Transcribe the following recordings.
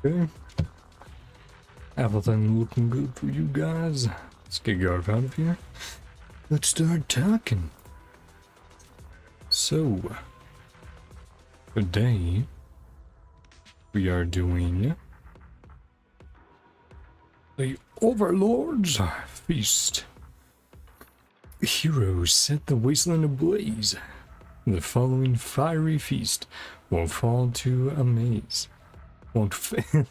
Okay. Everything looking good for you guys. Let's get Garv out of here. Let's start talking. So, today we are doing the Overlord's Feast. Heroes set the wasteland ablaze. The following fiery feast won't fall to amaze. Won't fail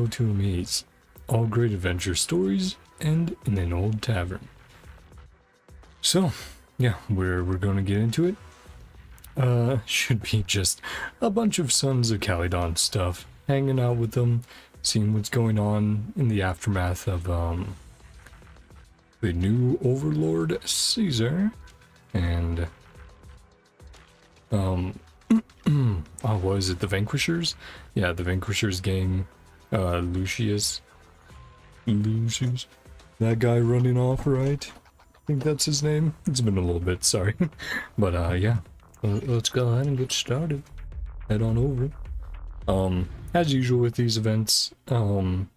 to amaze. All great adventure stories end in an old tavern. So, yeah, we're gonna get into it. Should be just a bunch of Sons of Calydon stuff, hanging out with them, seeing what's going on in the aftermath of the new Overlord Caesar, and oh, what is it, the Vanquishers? Yeah, the Vanquishers gang, Lucius, that guy running off, right? I think that's his name. It's been a little bit, sorry. But yeah, let's go ahead and get started. Head on over. As usual with these events, I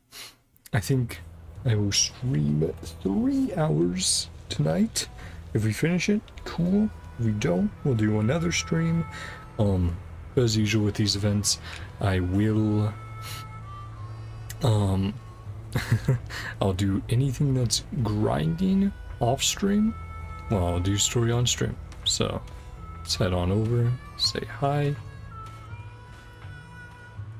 think I will stream 3 hours tonight. If we finish it, cool. If we don't, we'll do another stream. As usual with these events, I will I'll do anything that's grinding off stream. Well, I'll do story on stream. So let's head on over, say hi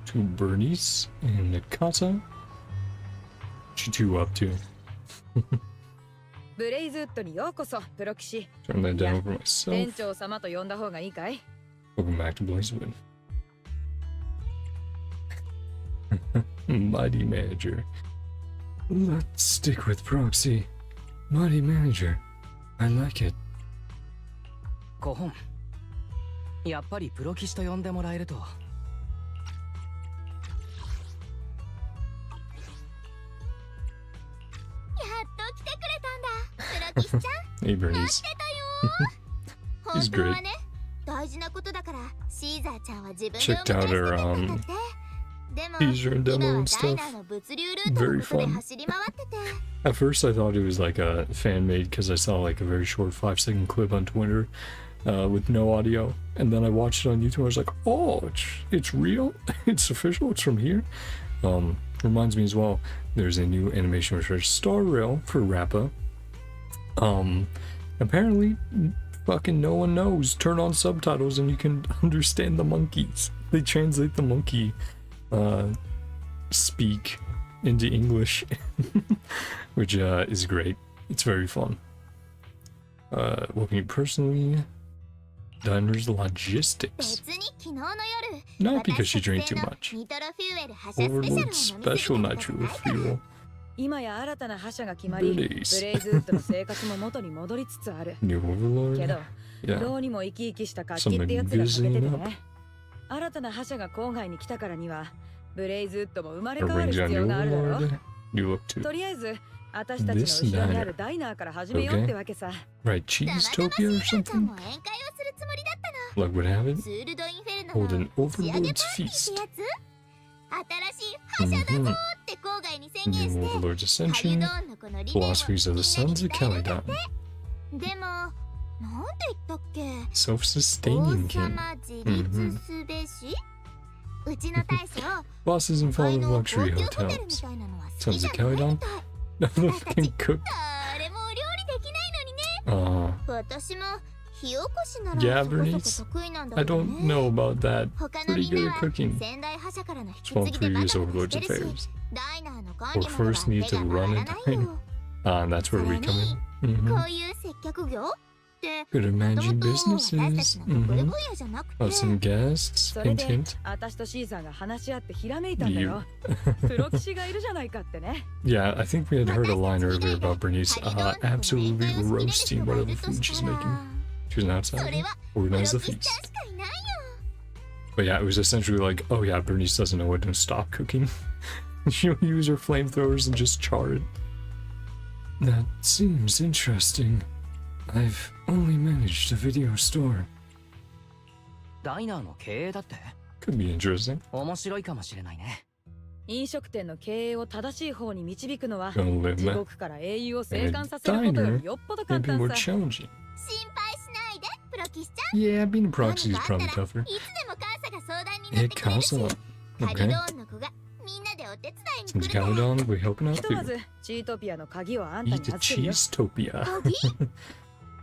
to Bernice and Nakata. What you two up to? Turn that down for myself. Welcome back to Blazewood. Mighty Manager. Let's stick with Proxy. Mighty Manager. I like it. 5本やっぱりプロ棋士と呼んでもらえると。Hey Bernice. He's great. Checked out her teaser and demo and stuff. Very fun. At first I thought it was like a fan made because I saw like a very short 5-second clip on Twitter with no audio, and then I watched it on YouTube and I was like, oh, it's real, it's official, it's from here. Reminds me as well, there's a new animation for Star Rail for Rappa. Apparently fucking no one knows. Turn on subtitles and you can understand the monkeys. They translate the monkey speak into English, which is great. It's very fun. What me personally, Diner's logistics. Not because she drank too much. Overlord special nitro fuel. Birdies. New Overlord? Yeah. Some envisioning up. Rings on New Overlord. New look too. This diner. Okay. Right, Cheese-topia or something? Luck would have it. Hold an Overlord's Feast. New Overlord's Ascension. Philosophies of the Sons of Calydon. Self-sustaining king. Bosses and fall of luxury hotels. Sons of Calydon. None of them can cook. Yeah, Bernice. I don't know about that. Pretty good at cooking. Small previous Overlord's affairs. Or first need to run and dine. And that's where we come in. Good at managing businesses. Some guests. Hint, hint. You. Yeah, I think we had heard a line earlier about Bernice absolutely roasting whatever food she's making. She was an outsider. Organize the feast. But yeah, it was essentially like, oh yeah, Bernice doesn't know when to stop cooking. She'll use her flamethrowers and just char it. That seems interesting. I've only managed a video store. Could be interesting. 面白いかもしれないね。飲食店の経営を正しい方に導くのは Gonna live 地 that. 獄から英雄を生 And 還させることよ diner りよっぽど might 簡 be 単 more さ。 challenging. 心配しないで、プロキシちゃん。 Yeah, being a 何 proxy is かあった probably ら tougher. いつでもカーサが相談に乗っ Hey, てくれるし、 Casa. カリ Okay. ドーンの子がみんなでお手伝いに Since 来るから。 Calydon, we're helping ひ out とま too. ずチートピアの鍵をあんたに Eat the 預けるよ。 Cheesetopia. 鍵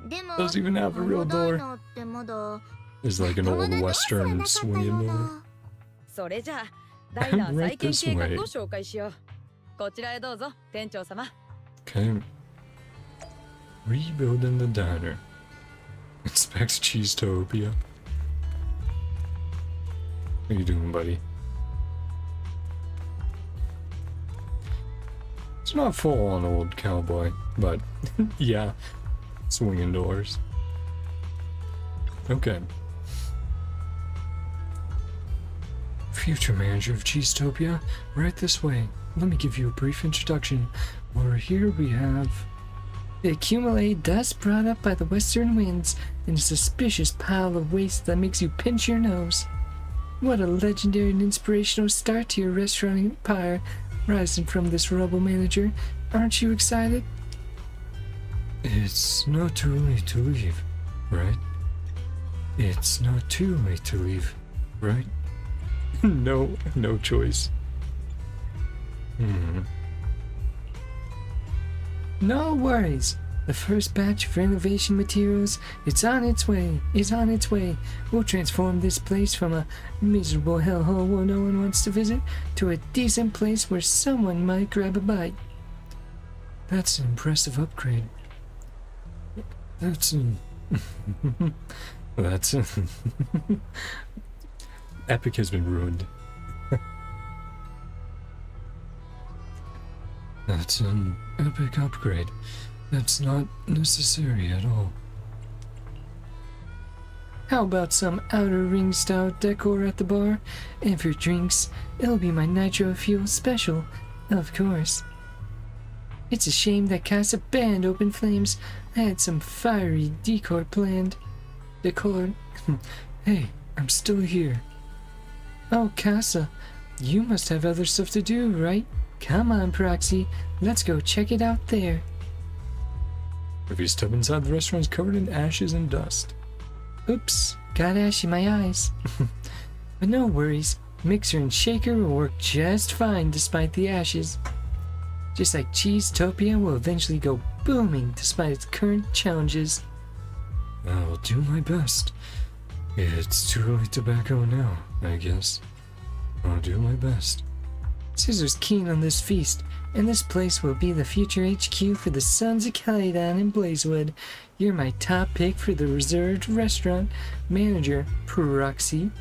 でも、 Doesn't even have a こ real のダイ door. ナーってまだ It's like an 友 old 達同士じゃ western なかったよ swinging う door. な。それじゃあダイナー Right 再建 this 計画 way. を紹介しよう。こちらへどうぞ、店長様。 Okay. Rebuilding the diner. Inspects Cheesetopia. What are you doing, buddy? It's not full on old cowboy, but yeah, swinging doors. Okay. Future manager of Cheesetopia, right this way. Let me give you a brief introduction. Over here we have the accumulated dust brought up by the western winds and a suspicious pile of waste that makes you pinch your nose. What a legendary and inspirational start to your restaurant empire rising from this rubble, manager. Aren't you excited? It's not too late to leave, right? It's not too late to leave, right? No choice. No worries. The first batch of renovation materials, it's on its way. We'll transform this place from a miserable hellhole where no one wants to visit to a decent place where someone might grab a bite. That's an impressive upgrade. That's Epic has been ruined. That's an epic upgrade. That's not necessary at all. How about some outer ring style decor at the bar? And for drinks, it'll be my nitro fuel special, of course. It's a shame that Casa banned open flames. I had some fiery decor planned. Hey, I'm still here. Oh, Casa, you must have other stuff to do, right? Come on, Proxy, let's go check it out there. If you step inside, the restaurant's covered in ashes and dust. Oops, got ash in my eyes. But no worries, mixer and shaker will work just fine despite the ashes. Just like Cheesetopia will eventually go booming despite its current challenges. I'll do my best. It's too early to back out now, I guess. I'll do my best. Scissor's keen on this feast, and this place will be the future HQ for the Sons of Calydon in Blazewood. You're my top pick for the reserved restaurant manager, Proxy.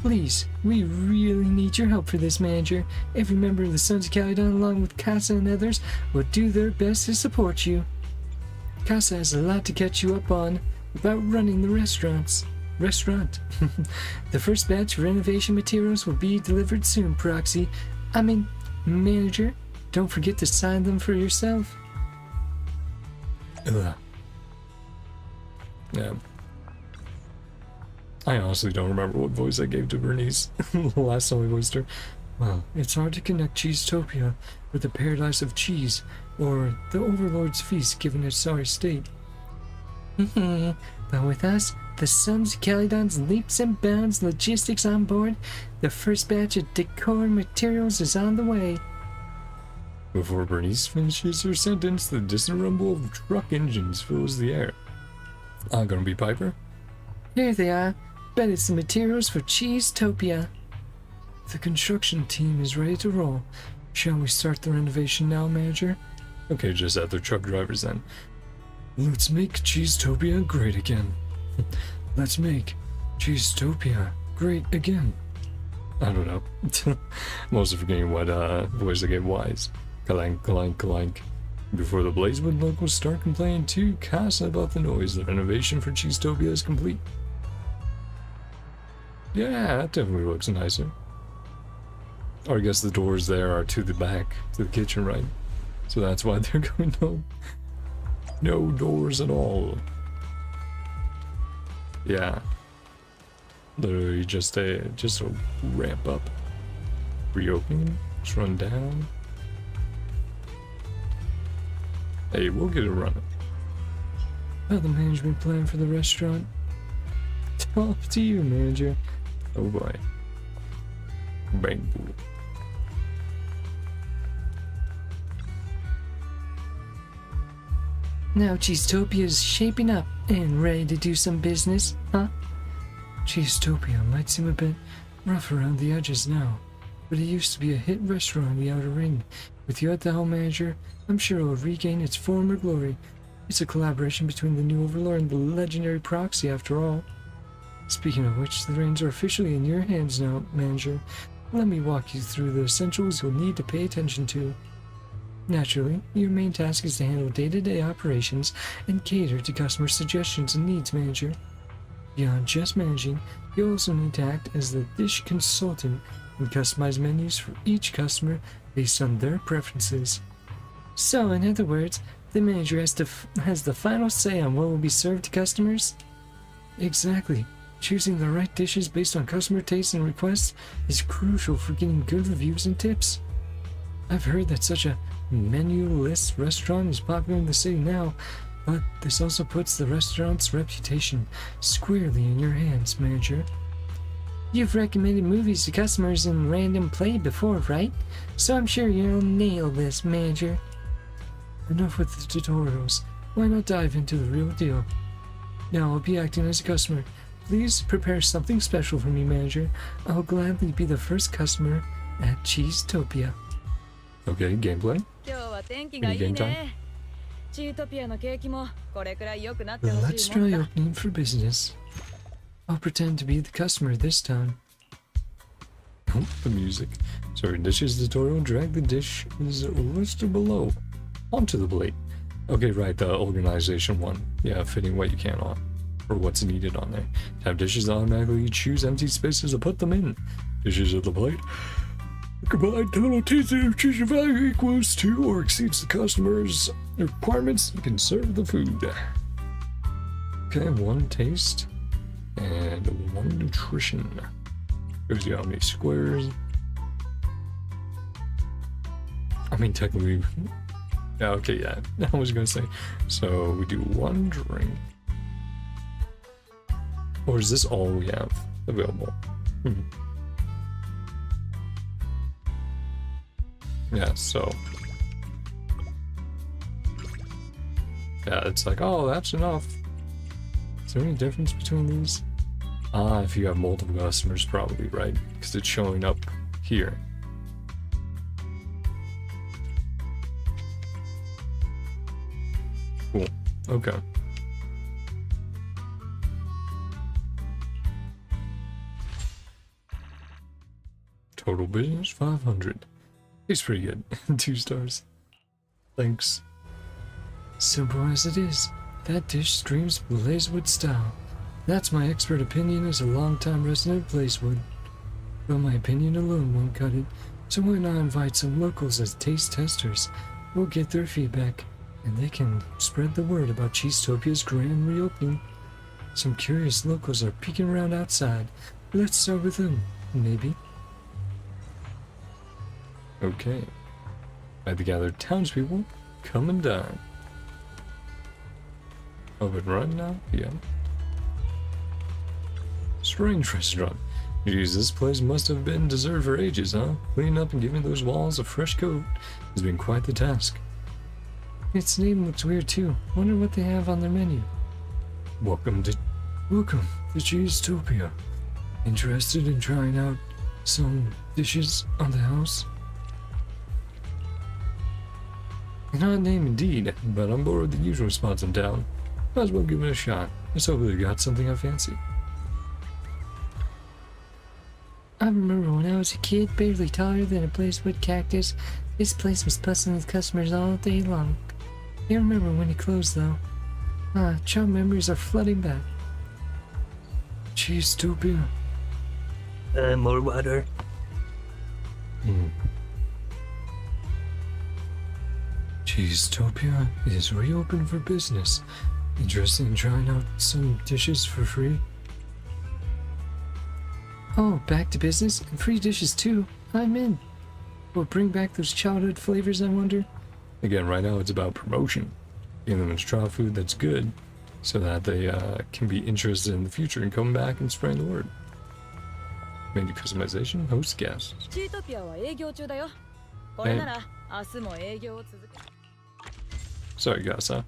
Please, we really need your help for this, manager. Every member of the Sons of Calydon, along with Casa and others, will do their best to support you. Casa has a lot to catch you up on about running the restaurant. The first batch of renovation materials will be delivered soon, Proxy. Manager. Don't forget to sign them for yourself. Ugh. Yeah. I honestly don't remember what voice I gave to Bernice the last time I voiced her. Well, it's hard to connect Cheesetopia with the paradise of cheese, or the Overlord's feast given its sorry state. But with us, the Sons of Calydon's leaps and bounds logistics on board, the first batch of decor materials is on the way. Before Bernice finishes her sentence, the distant rumble of truck engines fills the air. Gonna be Piper? Here they are. Bet it's the materials for Cheesetopia. The construction team is ready to roll. Shall we start the renovation now, manager? Okay, just add the truck drivers then. Let's make Cheesetopia great again. Let's make Cheesetopia great again. I don't know. I'm also forgetting what voice I gave Wise. Clank, clank, clank. Before the Blazewood locals start complaining to Casa about the noise, the renovation for Cheesetopia is complete. Yeah, that definitely looks nicer. Or I guess the doors there are to the back, to the kitchen, right? So that's why they're going no doors at all. Yeah. Literally just a ramp up. Reopening. Just run down. Hey, we'll get it running. Well, the management plan for the restaurant. Up to you, manager. Oh boy. Bang. Now Cheesetopia is shaping up and ready to do some business, huh? Cheesetopia might seem a bit rough around the edges now, but it used to be a hit restaurant in the Outer Ring. With you at the helm, manager, I'm sure it will regain its former glory. It's a collaboration between the new Overlord and the legendary Proxy, after all. Speaking of which, the reins are officially in your hands now, manager. Let me walk you through the essentials you'll need to pay attention to. Naturally, your main task is to handle day-to-day operations and cater to customer suggestions and needs, manager. Beyond just managing, you also need to act as the dish consultant and customize menus for each customer based on their preferences. So, in other words, the manager has the final say on what will be served to customers? Exactly. Choosing the right dishes based on customer tastes and requests is crucial for getting good reviews and tips. I've heard that such a menu-less restaurant is popular in the city now, but this also puts the restaurant's reputation squarely in your hands, manager. You've recommended movies to customers in Random Play before, right? So I'm sure you'll nail this, manager. Enough with the tutorials. Why not dive into the real deal? Now I'll be acting as a customer. Please prepare something special for me, manager. I'll gladly be the first customer at Cheesetopia. Okay, gameplay. 今日は天気がいい Any game time? ね。チートピアの景気もこれくらい良くなってほ Let's しいもん try だ。 opening for business. I'll pretend to be the customer this time. Oh, the music. Sorry, dishes tutorial. Drag the dish is listed below. Onto the plate. Okay, right, the organization one. Yeah, fitting what you can on. Or what's needed on there. To have dishes automatically choose empty spaces to put them in. Dishes at the plate. Combined total tasting of dish value equals to or exceeds the customer's requirements. You can serve the food. Okay, one taste and one nutrition. Shows you how many squares. I mean, technically, yeah, okay, yeah. I was gonna say. So we do one drink. Or is this all we have available? Yeah, so. Yeah, it's like, oh, that's enough. Is there any difference between these? Ah, if you have multiple customers, probably, right? Because it's showing up here. Cool. Okay. Total business 500. He's pretty good. 2 stars. Thanks. Simple as it is, that dish screams Blazewood style. That's my expert opinion as a long-time resident of Blazewood. But my opinion alone won't cut it, so why not invite some locals as taste testers? We'll get their feedback, and they can spread the word about Cheesetopia's grand reopening. Some curious locals are peeking around outside. Let's start with them, maybe. Okay. By the gathered townspeople, come and dine. Up and running now? Yeah. Strange restaurant. Geez, this place must have been deserted for ages, huh? Cleaning up and giving those walls a fresh coat has been quite the task. Its name looks weird too. Wonder what they have on their menu. Welcome to Cheesetopia. Interested in trying out some dishes on the house? An odd name indeed, but I'm bored of the usual spots in town. Might as well give it a shot. Let's hope they've got something I fancy. I remember when I was a kid, barely taller than a Blazewood cactus. This place was bustling with customers all day long. Can't remember when it closed though. Child memories are flooding back. Cheesetopia. More water. Cheesetopia is reopened for business. Interested in trying out some dishes for free? Oh, back to business? And free dishes too. I'm in. Will it bring back those childhood flavors, I wonder? Again, right now it's about promotion. Giving them trial food that's good, so that they can be interested in the future and come back and spread the word. Menu customization, host guests. チートピアは営業中だよ。これなら明日も営業を続け。Sorry, guys, huh?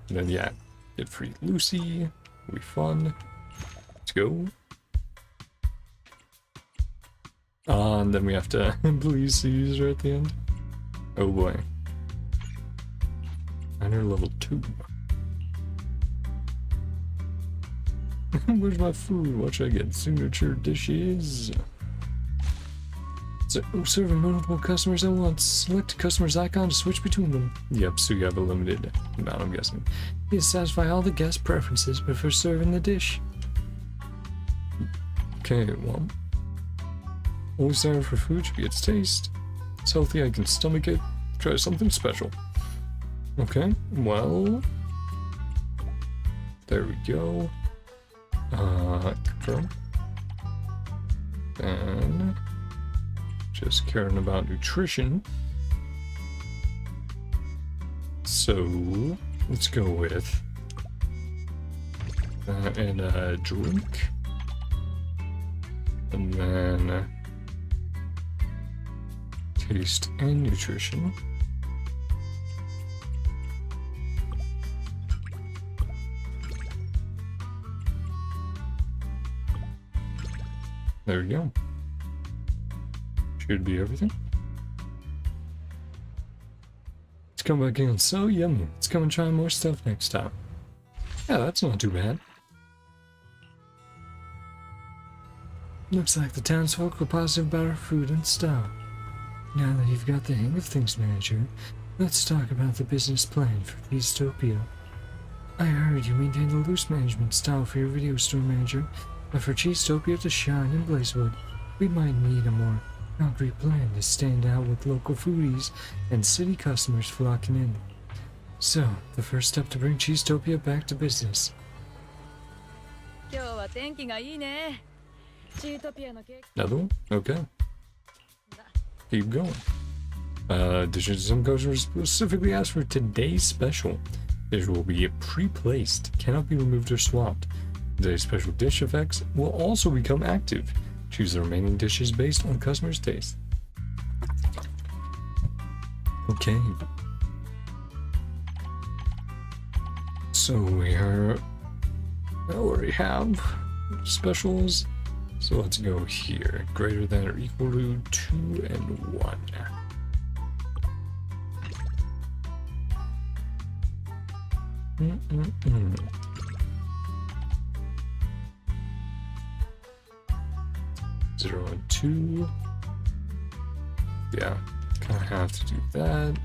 And then, yeah, get free Lucy. It'll be fun. Let's go. And then we have to please use her at the end. Oh boy. Enter level 2. Where's my food? What should I get? Signature dishes. So, serving multiple customers at once. Select a customer's icon to switch between them. Yep, so you have a limited amount, I'm guessing. You satisfy all the guest preferences before serving the dish. Okay, well. Only standard for food should be its taste. It's healthy, I can stomach it. Try something special. Okay, well. There we go. Confirm. And just caring about nutrition. So let's go with and a drink. And then taste and nutrition. There we go. Should be everything. Let's come back in. So yummy. Let's come and try more stuff next time. Yeah, that's not too bad. Looks like the townsfolk were positive about our food and style. Now that you've got the hang of things, manager, let's talk about the business plan for Cheesetopia. I heard you maintain a loose management style for your video store manager, but for Cheesetopia to shine in Blazewood, we might need a more concrete plan to stand out with local foodies and city customers flocking in. So, the first step to bring Cheesetopia back to business. 今日は天気がいいね。チートピアのケーキ。 Another one? Okay. Keep going. Dishes some customers specifically asked for today's special. Dishes will be pre-placed, cannot be removed or swapped. Today's special dish effects will also become active. Choose the remaining dishes based on customers' taste. Okay. So we already have specials. So let's go here. Greater than or equal to 2 and 1. Zero and 2. Yeah, kind of have to do that.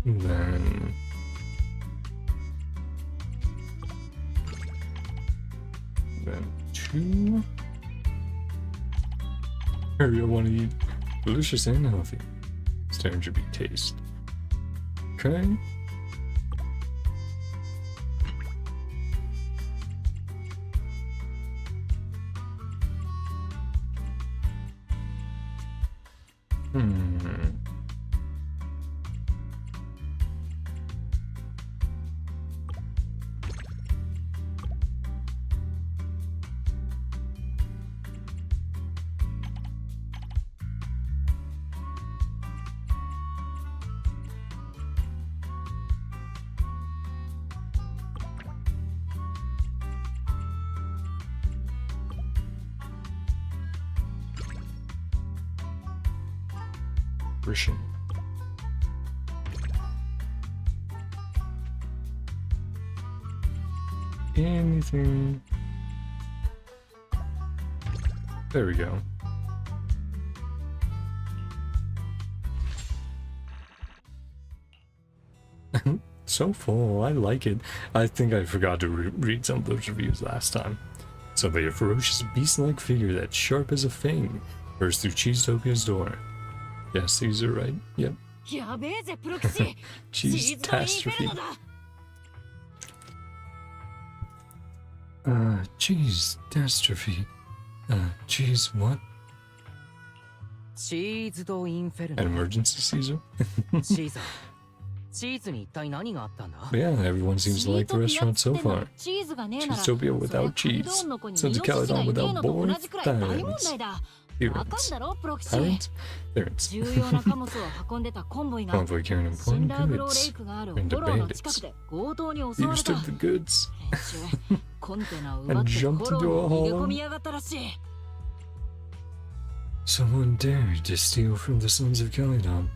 And then 2. Area 1 to eat delicious and healthy. Standard should be taste. Okay. Ration. Anything. There we go. So full, I like it. I think I forgot to read some of those reviews last time. Somebody, a ferocious beast-like figure that's sharp as a fang, bursts through Cheesetopia's door. Yes, these are right. Yep. やべえぜプロ騎士。 Cheese catastrophe. Cheese catastrophe. Cheese, what? チーズドインフェル An ノ emergency Caesar? シーザーチーズに一体何があったんだ But yeah, everyone seems to like the restaurant so far. チーズがねえなら Cheesetopia without そりゃ cheese. カリドーンの子に Sons of ミノシシが Calydon いねえ without のと boring 同じくらい大問 parents. 題だ。わかん Parents. だろプロキシ Parents? Parents. 重要な貨物を運んでたコンボイが Convoy carrying シン important ダーグローレ goods. イクがある And フォ the ローの近 bandits. くで強盗に襲わ You れた took the goods 編集コンテナを奪って and フォ jumped ロ into ー a に逃げ込 hollow. みやがったらしい Someone dared to steal from the Sons of Calydon.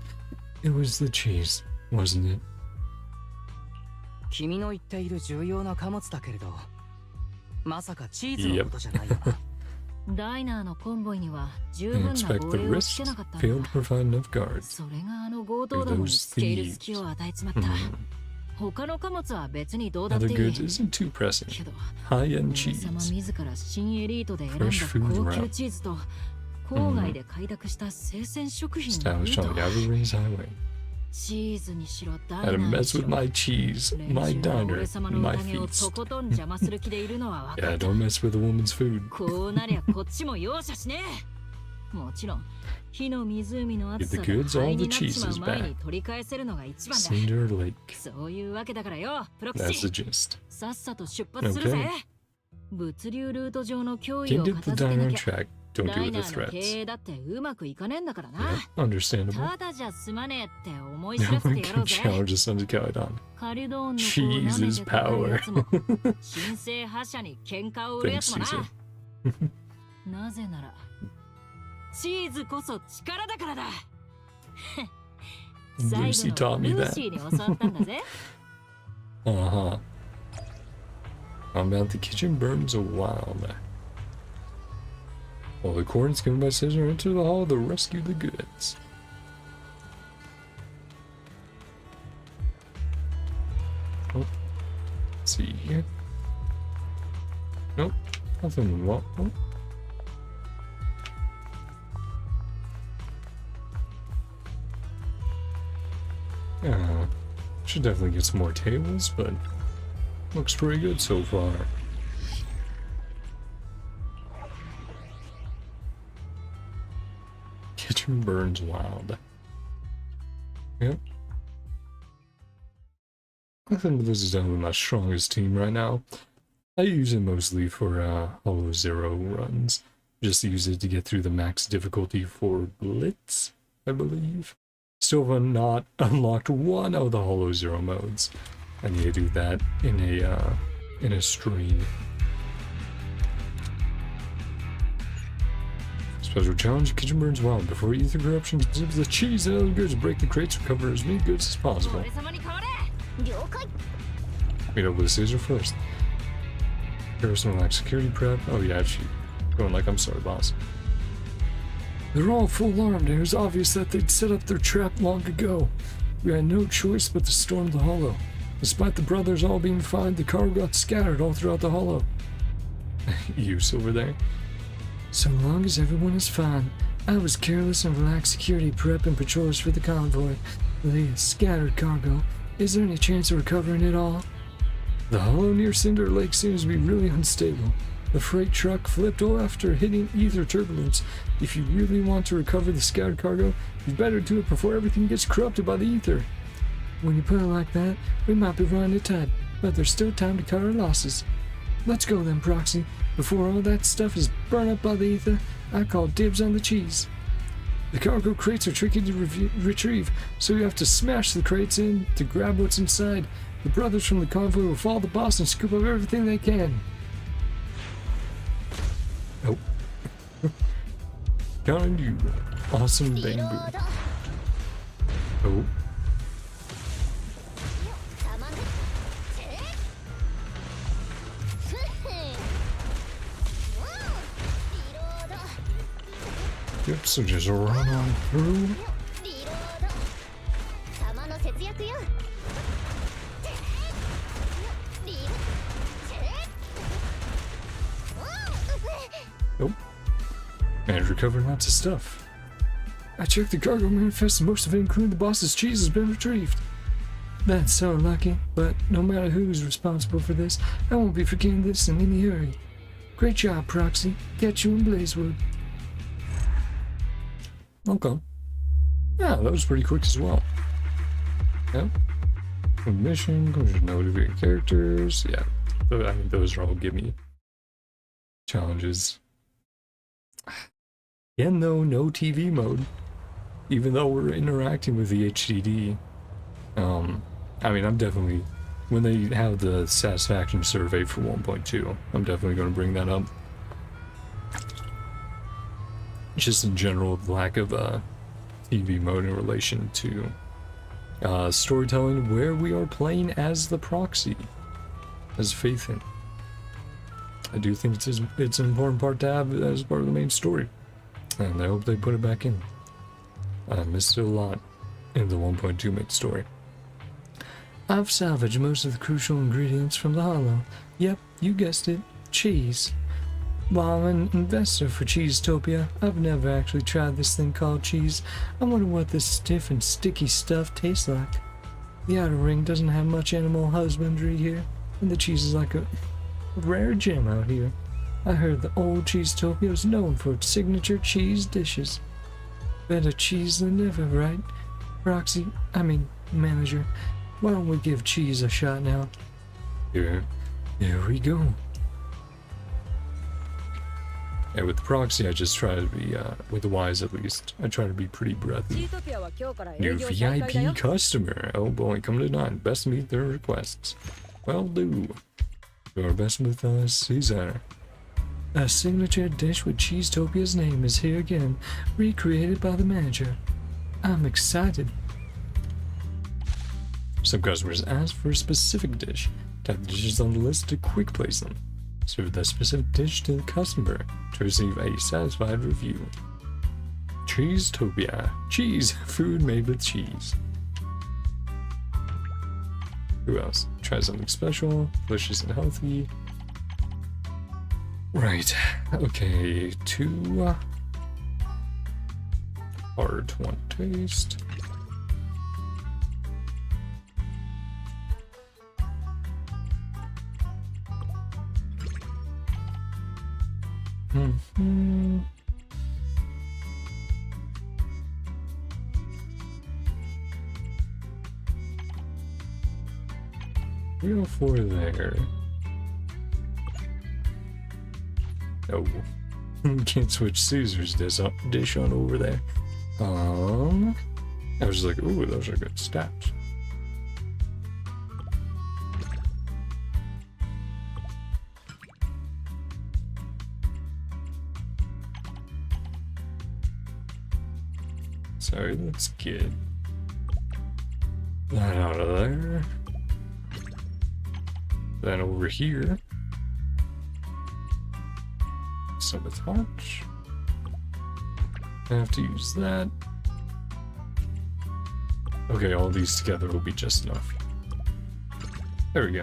It was the cheese, wasn't it? 君の言っている重要な貨物だけれどまさかチーズのことじゃないよなダイナーのコンボイには十 And 分な expect 防 the 衛をつ rest けなかったん failed だ to provide enough guards. それがあの強盗どもに付け入る隙を与えちまった Mhm. 他の貨物は別にどうだって Other いい goods isn't too pressing. けど High-end 王様 cheese. 自ら新エリートで選んだ Fresh food 高級 wrap. チーズと郊外で開拓した生鮮食品の Established ル on ー the ト Evergreen's Highway. チーズにしろダイ Had ナ to ーに mess し with ろ my cheese, 連 my 中は diner, 俺様の my 宴をと feast. ことん邪魔する気でいるのは分か Yeah, った don't mess with a woman's food. こうなりゃこっちも容赦しねえもちろん火の湖の暑さ Get で the goods, 灰 all に the なっちまう cheese is 前 back. に取り返せるのが一番だ Cinder Lake. そういうわけだからよプロキ That's シ the gist. さっさと出発するぜ Okay. 物流ルート上の脅威 Can't を get 片 the 付け diner な on きゃ track. Don't ダ deal イ with ナ the ーの経 threats. 営だってうまくいかねえんだからな Yeah, understandable. ただじゃ済まねえって思い知 No らせ one てやろ can うぜ challenge the Sons of Calydon. カリドーンの子を Cheese 舐め is てたかるや power. つも神聖覇者に喧嘩を売るや Thanks, つも Caesar. ななぜならチーズこそ力だからだ最 Lucy 後 taught の me ルー that. シーに教わったんだぜ Uh-huh. How about the kitchen burns wild? While the corns given by Caesar enter the hall to rescue the goods. Oh. Let's see here. Nope. Nothing. What? Oh. Yeah. Should definitely get some more tables, but looks pretty good so far. Kitchen burns wild. Yep. I think this is definitely my strongest team right now. I use it mostly for Hollow Zero runs. Just use it to get through the max difficulty for Blitz, I believe. Still have not unlocked one of the Hollow Zero modes. I need to do that in a stream. Special challenge: kitchen burns wild. Before ether corruption consumes the cheese and other goods, break the crates, recover as many goods as possible. 俺様に代われ了解 Meet up with Caesar first. Personal like security prep. Oh yeah, she going like, I'm sorry, boss. They're all full armed, and it was obvious that they'd set up their trap long ago. We had no choice but to storm the hollow. Despite the brothers all being fine, the cargo got scattered all throughout the hollow. Use over there. So long as everyone is fine, I was careless and relaxed security prep and patrols for the convoy. The scattered cargo. Is there any chance of recovering it all? The hollow near Cinder Lake seems to be really unstable. The freight truck flipped after hitting ether turbulence. If you really want to recover the scattered cargo, you better do it before everything gets corrupted by the ether. When you put it like that, we might be running it tight, but there's still time to cut our losses. Let's go then, Proxy. Before all that stuff is burned up by the ether, I call dibs on the cheese. The cargo crates are tricky to retrieve, so you have to smash the crates in to grab what's inside. The brothers from the convoy will follow the boss and scoop up everything they can. Nope. Counting you. Awesome bamboo. ロード Oh. たまんチェッふっふんリロード Yep, so just run on through. リロード弾の節約よチェッリチェッ Nope. Managed to recover lots of stuff. I checked the cargo manifest and most of it, including the boss's cheese, has been retrieved. That's so lucky, but no matter who's responsible for this, I won't be forgetting this in any hurry. Great job, Proxy. Get you in Blazewood. Okay. Yeah, that was pretty quick as well. Yep. Mission, motivate characters. Yeah, I mean, those are all give me challenges. Again, though, no TV mode. Even though we're interacting with the HDD. I mean, I'm definitely, when they have the satisfaction survey for 1.2, I'm definitely going to bring that up. Just in general, the lack of TV mode in relation to storytelling, where we are playing as the proxy, as Faith in. I do think it's an important part to have as part of the main story, and I hope they put it back in. I missed it a lot in the 1.2 main story. I've salvaged most of the crucial ingredients from the hollow. Yep, you guessed it, cheese. While I'm an investor for Cheesetopia, I've never actually tried this thing called cheese. I wonder what this stiff and sticky stuff tastes like. The outer ring doesn't have much animal husbandry here, and the cheese is like a rare gem out here. I heard the old Cheesetopia is known for its signature cheese dishes. Better cheese than ever, right? Proxy, manager, why don't we give cheese a shot now? Here we go. Yeah, with the proxy, I just try to be, with the Ys at least, I try to be pretty breathy. New VIP customer. Oh boy, come to 9. Best meet their requests. Well do. Do our best with Caesar. A signature dish with Cheesetopia's name is here again, recreated by the manager. I'm excited. Some customers ask for a specific dish. Tap the dishes on the list to quick place them. Serve that specific dish to the customer to receive a satisfied review. Cheesetopia. Cheese. Food made with cheese. Who else? Try something special, delicious and healthy. Right. Okay, 2 hard, 1 taste. Real 4 there. Oh, can't switch Caesar's dish on over there. I was like, ooh, those are good stats. Sorry, let's get that out of there. Then over here. Sabotage. I have to use that. Okay, all these together will be just enough. There we go.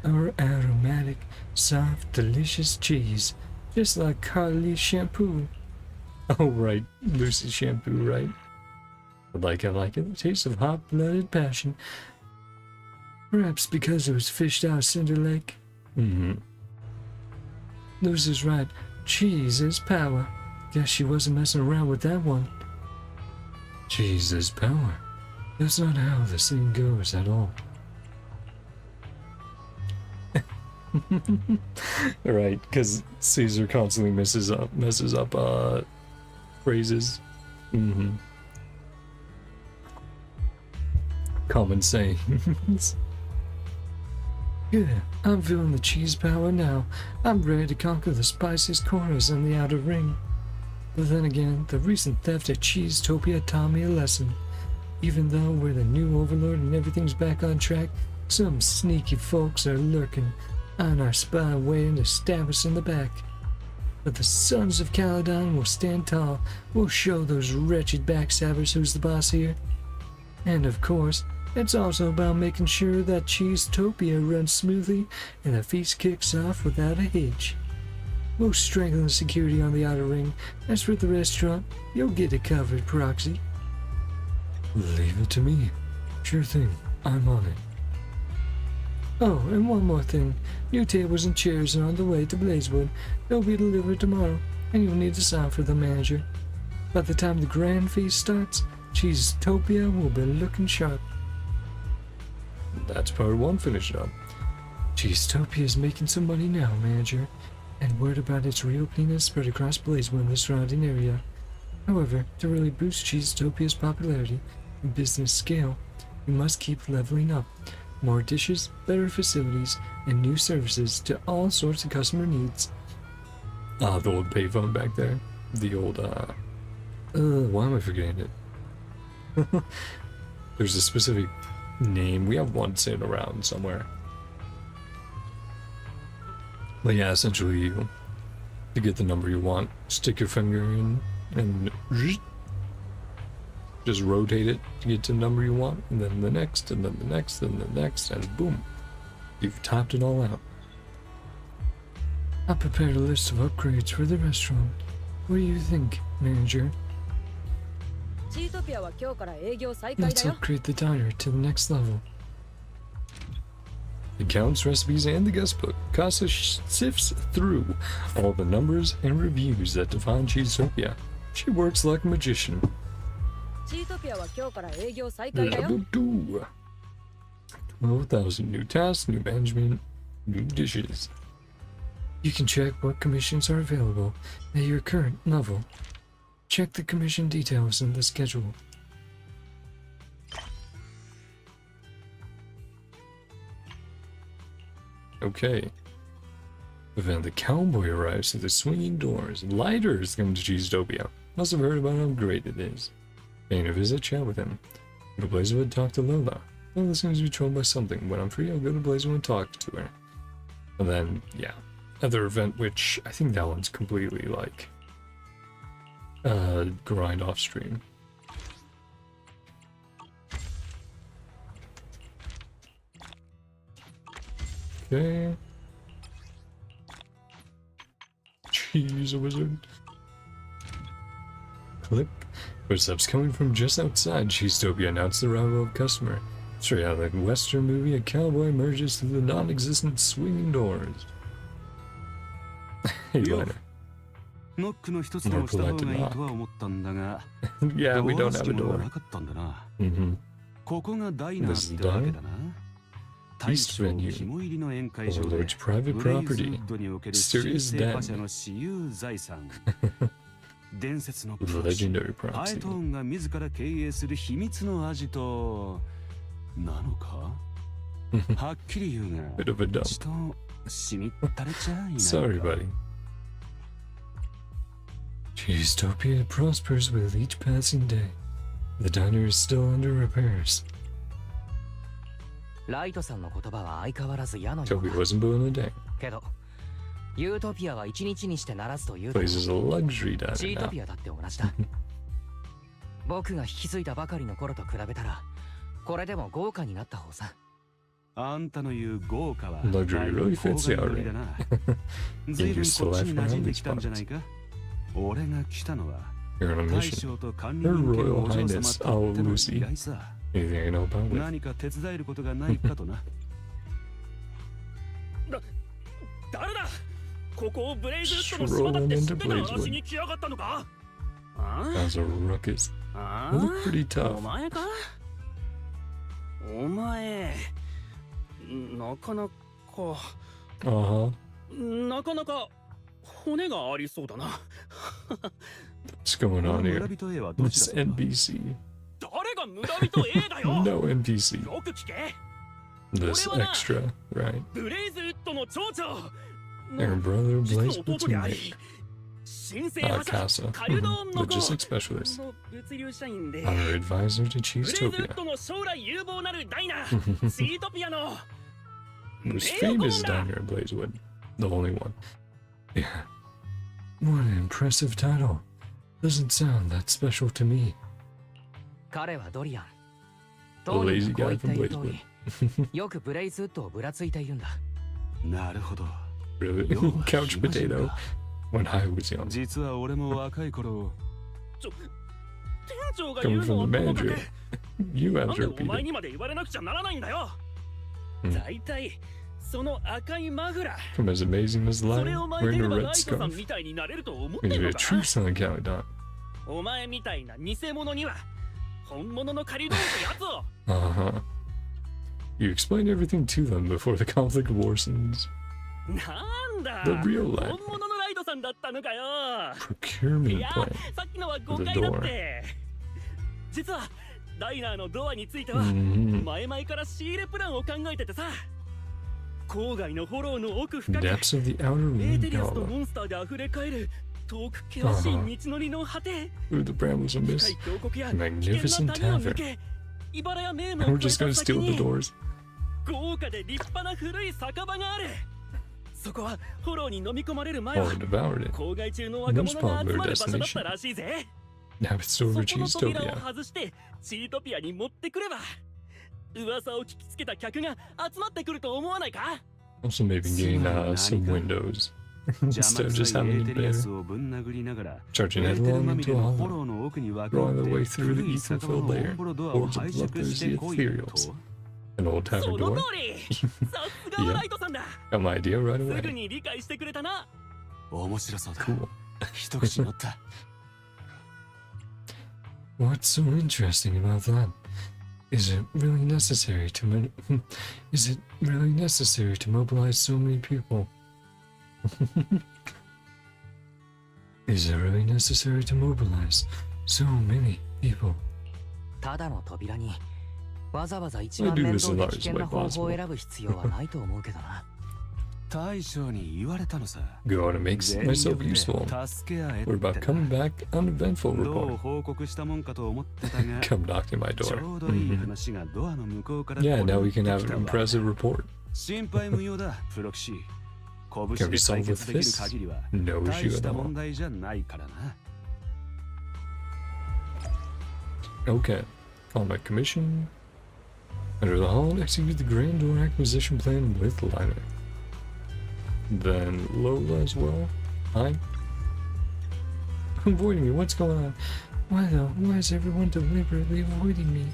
Our aromatic, soft, delicious cheese, just like Carly's shampoo. Oh right, Lucy's shampoo, right? I like it. The taste of hot-blooded passion. Perhaps because it was fished out of Cinder Lake. Lucy's right. Cheese is power. Guess she wasn't messing around with that one. Cheese is power. That's not how the scene goes at all. Right, because Caesar constantly messes up phrases. Common sayings. Good. I'm feeling the cheese power now. I'm ready to conquer the spiciest corners in the outer ring. But then again, the recent theft at Cheesetopia taught me a lesson. Even though we're the new overlord and everything's back on track, some sneaky folks are lurking on our spy waiting to stab us in the back. But the Sons of Calydon will stand tall. We'll show those wretched backstabbers who's the boss here. And of course, it's also about making sure that Cheesetopia runs smoothly and the feast kicks off without a hitch. We'll strengthen the security on the outer ring. As for the restaurant, you'll get it covered, Proxy. Leave it to me. Sure thing. I'm on it. Oh, and one more thing. New tables and chairs are on the way to Blazewood. They'll be delivered tomorrow, and you'll need to sign for the manager. By the time the grand feast starts, Cheesetopia will be looking sharp. That's part 1 finished up. Cheesetopia is making some money now, manager, and word about its reopening has spread across Blazewood and the surrounding area. However, to really boost Cheesetopia's popularity and business scale, we must keep leveling up. More dishes, better facilities, and new services to all sorts of customer needs. Ah, the old payphone back there. The old, why am I forgetting it? There's a specific name. We have one sitting around somewhere. But yeah, essentially, to get the number you want, stick your finger in and just rotate it to get to the number you want, and then the next, and then the next, and the next, and boom. You've topped it all out. I prepared a list of upgrades for the restaurant. What do you think, manager? チートピアは今日から営業再開 Let's だよ upgrade the diner to the next level. The counts, recipes, and the guest book. Casa sifts through all the numbers and reviews that define Cheesetopia. She works like a magician. チートピアは今日から営業再開だよ Labadoo. 12,000 new tasks, new management, new dishes. You can check what commissions are available at your current level. Check the commission details in the schedule. Okay. Then the cowboy arrives through the swinging doors. Lighters come to Cheesetopia. Must have heard about how great it is. Paying a visit, chat with him. Go to Blazewood, talk to Lola. Lola seems to be troubled by something. When I'm free, I'll go to Blazewood and talk to her. And then, yeah. Other event, which I think that one's completely like grind off stream. Okay. Jeez, a wizard. Click. Footsteps coming from just outside. Cheesetopia announced the arrival of a customer. Straight out of the Western movie, a cowboy emerges through the non-existent swinging doors. Hey, Liner. ノックの一つでもした方がいいとは思ったんだが、 Yeah, we don't have a ドア door. なかったんだな。 Mm-hmm. ここがダイナーってわけだな。 大 East 将 venue. 肝入りの宴会場で、 Overlord's private ブレイズウ property. ッドにおける Mysterious 神聖覇者の私有財産。伝説のプロシ Legendary ハエト property. ーンが自ら経営する秘密の味となのかはっきり言うが Bit of a dump. ちとしみったれちゃいないか Sorry, buddy. Cheesetopia prospers with each passing day. The diner is still under repairs. ライトさんの言葉は相変わらず矢のよう Toby だ wasn't born a day. けどユートピアは一日にしてならずというと Place is a luxury チ diner ート now. ピアだって同じだ僕が引き継いだばかりの頃と比べたらこれでも豪華になった方さあんたの言う豪華は Luxury だいぶ really fits 高 you 額乗り already. だなずいぶん Used to こっち life に馴染ん around で these きたんじゃないか俺が来たのは You're on a 大 mission. 将と管理 Her 人兼 Royal お嬢様 Highness, とっての Lucy. 依頼さ Anything I know about with? 何か手伝えることがないかとな誰だここをブレイズウッドの島だって知ってから足に来やがったのかあ That's a ruckus. あ They look pretty お tough. 前かお前なかなか Uh-huh. なかなか骨がありそうだな What's going on 村 here? 人 A はどち It's らだ NPC. 誰が村人 A だよ No NPC. よく聞け This What do you want? extra, right? ブレイズウッドの町長 Her brother 実の Blaze 弟であり Platoon. 神聖覇者 Casa. カルドーンの子 Logistics specialist. の物流社員で Our advisor to ブレイズウッ Cheesetopia. ドの将来有望なるダイナーシートピアの Most 名誉顧 famous 問だ diner in Blazewood. The only one. Yeah. What an impressive title. Doesn't sound that special to me. 彼はドリアン The 当 lazy 人がこう guy 言って from いる通 Blazewood. りよくブレイズウッドをぶらついているんだなるほど Really? よう Couch 暇人 potato. か When I was young. 実は俺も若い頃店長が言 Coming うの from は the ともかく manager. You な have んで to お前 repeat it. にまで言われなくちゃならないんだようんだいたいその赤いマフラー From as amazing as それ lion を巻い wearing て a れば red ライトさん scarf. みたいになれると思っ He's てる a のか true son of Calydon. お前みたいな偽物には本物のカリドーンってやつを Uh-huh. You explained everything to them before the conflict worsens. なんだ The real life. 本物のライトさんだったのかよ Procurement いや plan. さっきのは誤 The 解だっ door. て実はダイナーのドアについては Mhm. 前々から仕入れプランを考えててさ郊外のフォローの奥深く Depths of the outer エー ring テリアスと gala. モンスターで溢れ返る遠く険しい道のりの果て Through the brambles of 深 mist. い峡谷や Magnificent 危険な谷を tavern. 抜け茨や名門 And を we're 越え just た gonna 先 steal the に doors. 豪華で立派な古い酒場があるそこはフォローに飲み込まれる前 Or は devoured it. 郊外中の若者が集まる場所だったらしいぜ Now it's そ over こ to の扉を Cheestopia. 外してチートピアに持ってくれば噂を聞きつけた客が集まってくると思わないか Also maybe getting some windows. 邪 Instead 魔 of く just さいエ having ー it テリアス there. をぶん殴りながら Charging エーテル headlong まみ into れ a のフォ hollow. ローの奥に分か Drawing れ the て way through 古 the い ethan 酒場 filled の lair. オンボロドアを Boards 拝 of 借して bloodthirsty こいよ ethereals. と An old そ tavern の door. 通りさすがはライトさんだ Got my idea right すぐ away. に理解してくれたな面白そうだ Cool. 一口乗った What's so interesting about that? Is it really necessary to is it really necessary to mobilize so many people? Is it really necessary to mobilize so many people? ただの扉にわざわざ一 I 番 do 面 this 倒 as で危 large 険 as な方法 possible. を選ぶ必要はないと思うけどな大将に言われたのさ Gotta make 全 myself 力で useful. 助け合え We're って about coming back uneventful どう report. 報告したもんかと思ってたが Come knocking my ち door. ょうどいい Mhm. 話がドアの向こうから Yeah, 転 now が we って can き have た an わ impressive report. 心配無用だプロキシ拳 Can で we solve 解 with 決できる fists? 限りは No 大 issue し at た all. 問題じゃないからな Okay. Combat commission. Enter the hall and execute the grand door acquisition plan with Liner. Then Lola as well. Hi. Avoiding me, what's going on? Why though? Why is everyone deliberately avoiding me?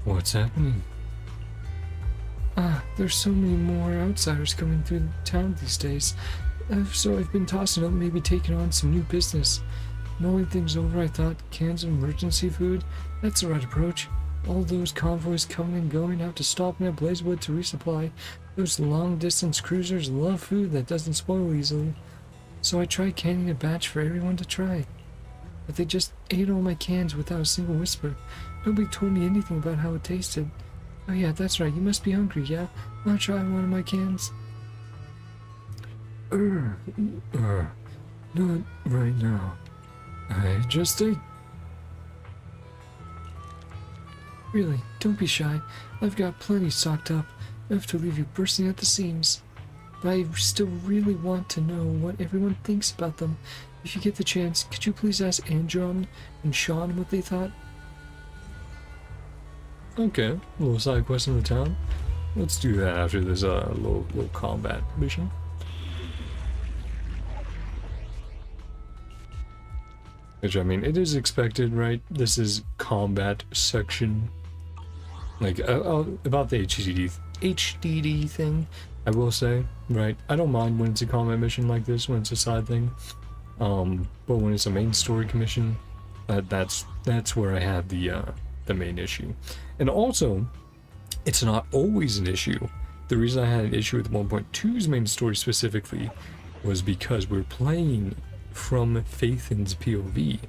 What's happening? Ah, there's so many more outsiders coming through town these days. So I've been tossing up maybe taking on some new business. Mulling things over, I thought cans of emergency food, that's the right approach. All those convoys coming and going have to stop in at Blazewood to resupply. Those long-distance cruisers love food that doesn't spoil easily. So I tried canning a batch for everyone to try. But they just ate all my cans without a single whisper. Nobody told me anything about how it tasted. Oh yeah, that's right, you must be hungry, yeah? Wanna try one of my cans? Not right now. I just ate. Really, don't be shy. I've got plenty stocked up, enough to leave you bursting at the seams. But I still really want to know what everyone thinks about them. If you get the chance, could you please ask Andron and Sean what they thought? Okay, a little side quest in the town. Let's do that after this little combat mission. Which, I mean, it is expected, right? This is combat section. Like, about the HDD thing, I will say, right? I don't mind when it's a combat mission like this, when it's a side thing. But when it's a main story commission, that's where I have the main issue. And also, it's not always an issue. The reason I had an issue with 1.2's main story specifically was because we're playing from Phaethan's POV.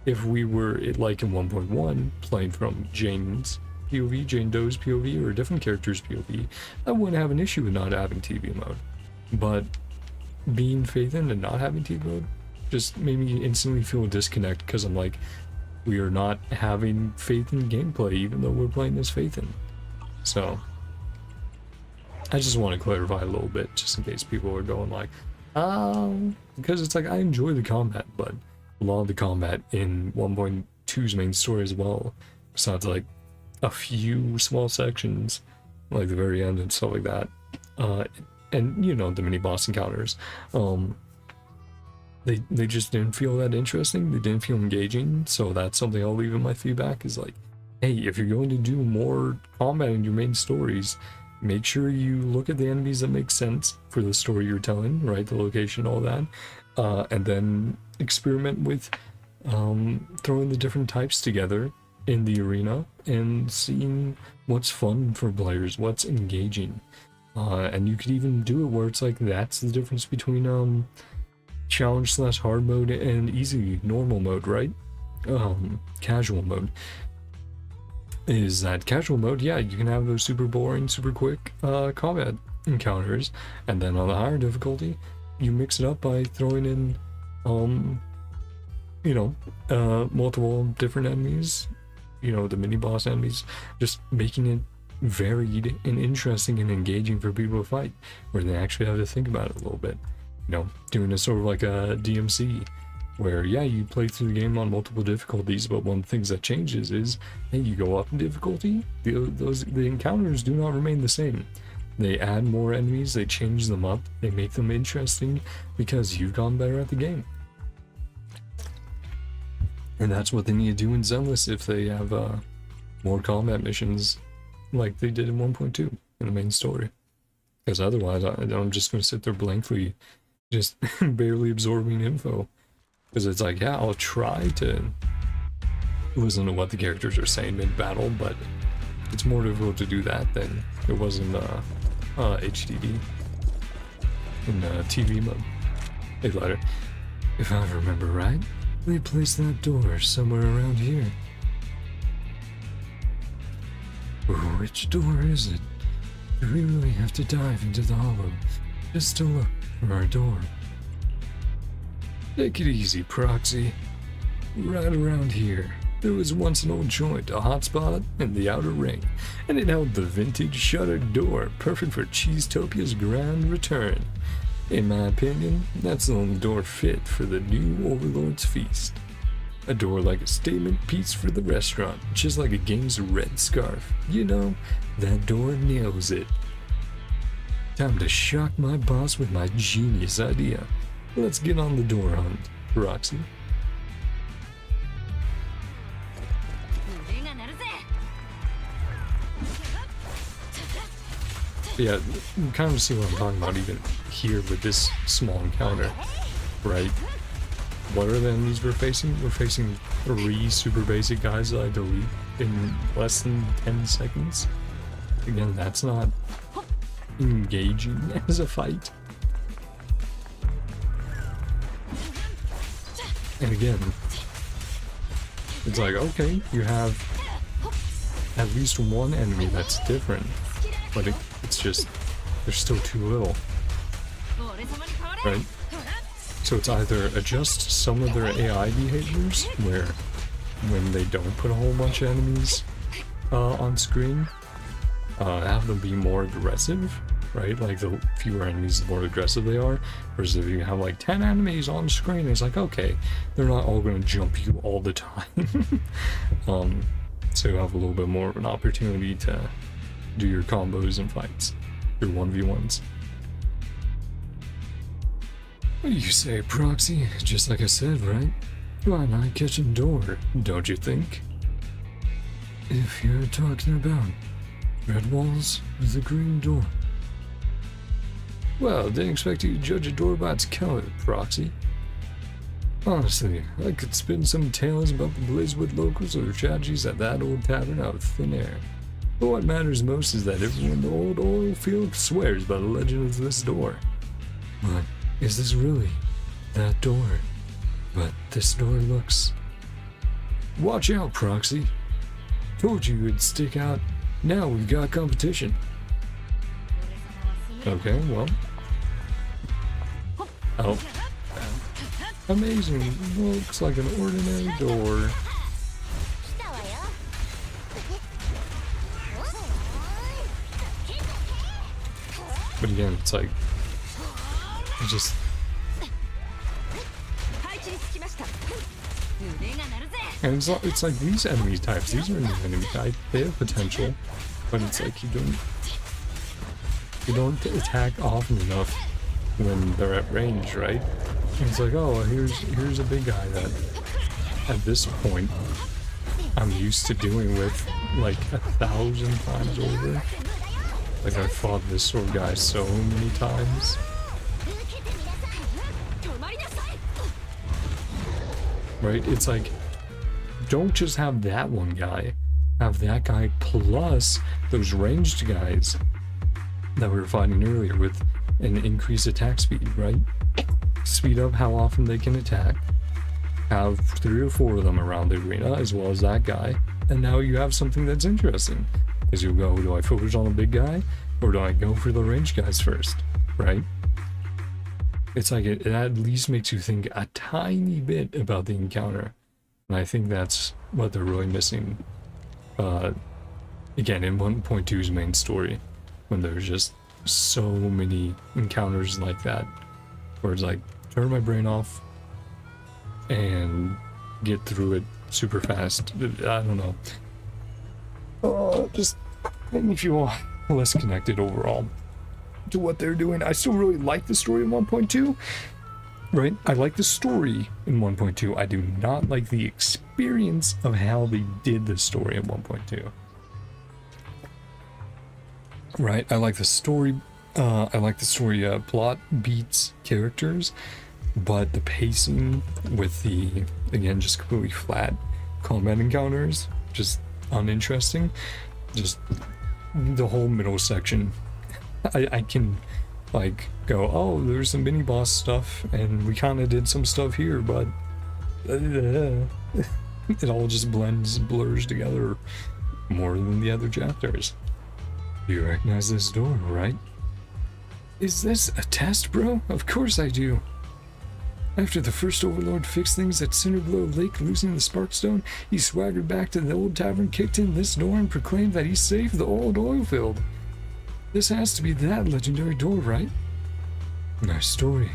If we were, like in 1.1, playing from Jane's POV, Jane Doe's POV, or a different character's POV, I wouldn't have an issue with not having TV mode. But being Phaethan and not having TV mode just made me instantly feel a disconnect, because I'm like, we are not having Phaethan gameplay even though we're playing as Phaethan. So I just want to clarify a little bit, just in case people are going like, because it's like I enjoy the combat, but a lot of the combat in 1.2's main story as well, besides like a few small sections like the very end and stuff like that, and you know, the mini boss encounters, they just didn't feel that interesting. They didn't feel engaging. So that's something I'll leave in my feedback, is like, hey, if you're going to do more combat in your main stories, make sure you look at the enemies that make sense for the story you're telling, right? The location, all that. And then experiment with throwing the different types together in the arena and seeing what's fun for players, what's engaging. And you could even do it where it's like that's the difference between challenge / hard mode and easy normal mode, right? Casual mode is that casual mode, yeah, you can have those super boring, super quick combat encounters, and then on the higher difficulty you mix it up by throwing in multiple different enemies, the mini boss enemies, just making it varied and interesting and engaging for people to fight, where they actually have to think about it a little bit. Doing a sort of like a DMC, where yeah, you play through the game on multiple difficulties, but one of the things that changes is, hey, you go up in difficulty, the encounters do not remain the same. They add more enemies, they change them up, they make them interesting because you've gotten better at the game. And that's what they need to do in Zenless if they have more combat missions like they did in 1.2 in the main story. Because otherwise, I'm just going to sit there blankly, just barely absorbing info. Because it's like, yeah, I'll try to listen to what the characters are saying mid-battle, but it's more difficult to do that than it was in HDD, in TV mode. Hey, Ladder, if I remember right, they placed that door somewhere around here. Which door is it? Do we really have to dive into the hollow just to look for our door? Take it easy, Proxy. Right around here, there was once an old joint, a hotspot in the outer ring, and it held the vintage shuttered door, perfect for Cheesetopia's grand return. In my opinion, that's the only door fit for the new Overlord's feast. A door like a statement piece for the restaurant, just like a game's red scarf. That door nails it. Time to shock my boss with my genius idea. Let's get on the door hunt, Roxy. Yeah, you kind of see what I'm talking about even here with this small encounter, right? What are the enemies we're facing? We're facing 3 super basic guys that I delete in less than 10 seconds. Again, that's not engaging as a fight. And again, it's like, okay, you have at least one enemy that's different, but it's just, there's still too little, right? So it's either adjust some of their AI behaviors, where when they don't put a whole bunch of enemies on screen, have them be more aggressive, right? Like the fewer enemies, the more aggressive they are. Whereas if you have like 10 enemies on screen, it's like, okay, they're not all going to jump you all the time. So you have a little bit more of an opportunity to do your combos and fights, your 1v1s. What do you say, Proxy? Just like I said, right? Why not kitchen door, don't you think? If you're talking about red walls with a green door. Well, didn't expect you to judge a door by its color, Proxy. Honestly, I could spin some tales about the Blazewood locals or tragedies at that old tavern out of thin air. But what matters most is that everyone in the old oil field swears by the legend of this door. But is this really that door? But this door looks... Watch out, Proxy. Told you it'd stick out. Now we've got competition. Okay, well. Oh. Amazing. Looks like an ordinary door. But again, it's like, I just... And it's like these enemy types, these are new enemy types, they have potential, but it's like you don't attack often enough when they're at range, right? And it's like, oh, here's a big guy that at this point I'm used to dealing with like 1,000 times over. Like, I fought this sword guy so many times. 受けてみなさい。止まりなさい。 Right? It's like, don't just have that one guy. Have that guy plus those ranged guys that we were fighting earlier with an increased attack speed, right? Speed up how often they can attack. Have 3 or 4 of them around the arena, as well as that guy. And now you have something that's interesting. Because you'll go, do I focus on a big guy? Or do I go for the ranged guys first? Right? It's like it at least makes you think a tiny bit about the encounter. And I think that's what they're really missing. Again, in 1.2's main story. When there's just so many encounters like that. Where it's like, turn my brain off and get through it super fast. I don't know. Just make me feel less connected overall to what they're doing. I still really like the story in 1.2, right? I like the story in 1.2. I do not like the experience of how they did the story in 1.2. Right? I like the story. Plot, beats, characters, but the pacing with the, again, just completely flat combat encounters, just uninteresting. Just the whole middle section. I can, like, go, oh, there's some mini boss stuff, and we kind of did some stuff here, but it all just blurs together more than the other chapters. You recognize this door, right? Is this a test, bro? Of course I do. After the first Overlord fixed things at Cinderglow Lake, losing the Sparkstone, he swaggered back to the old tavern, kicked in this door, and proclaimed that he saved the old oil field. This has to be that legendary door, right? Nice story.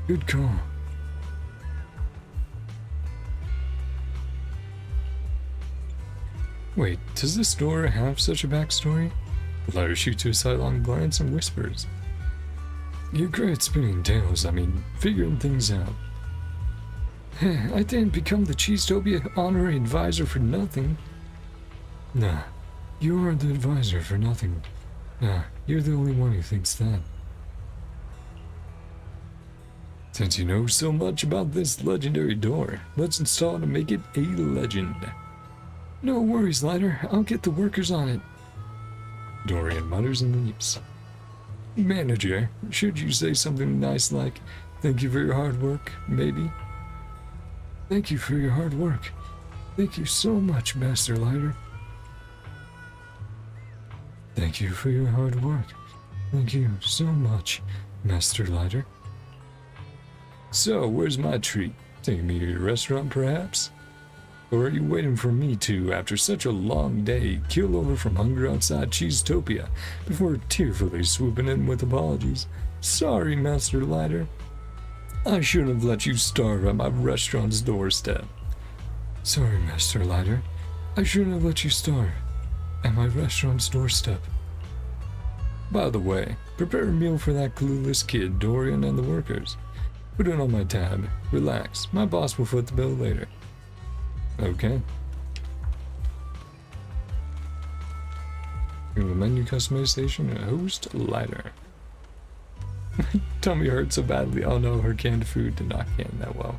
Good call. Wait, does this door have such a backstory? Lara shoots her a sidelong glance and whispers. You're great at spinning tales, figuring things out. I didn't become the Cheesetopia honorary advisor for nothing. Nah, you aren't the advisor for nothing. Nah, you're the only one who thinks that. Since you know so much about this legendary door, let's install it and make it a legend. No worries, Lighter. I'll get the workers on it. Dorian mutters and leaves. Manager, should you say something nice like, thank you for your hard work, maybe? Thank you for your hard work. Thank you so much, Master Lighter. Thank you for your hard work. Thank you so much, Master Lighter. So, where's my treat? Take me to your restaurant, perhaps? Or are you waiting for me to, after such a long day, keel over from hunger outside Cheesetopia before tearfully swooping in with apologies? Sorry, Master Lighter. I shouldn't have let you starve at my restaurant's doorstep. Sorry, Master Lighter. I shouldn't have let you starve at my restaurant's doorstep. By the way, prepare a meal for that clueless kid, Dorian, and the workers. Put it on my tab. Relax. My boss will foot the bill later. Okay. The menu customization and host Lighter. Tummy hurts so badly. Oh no, her canned food did not can that well.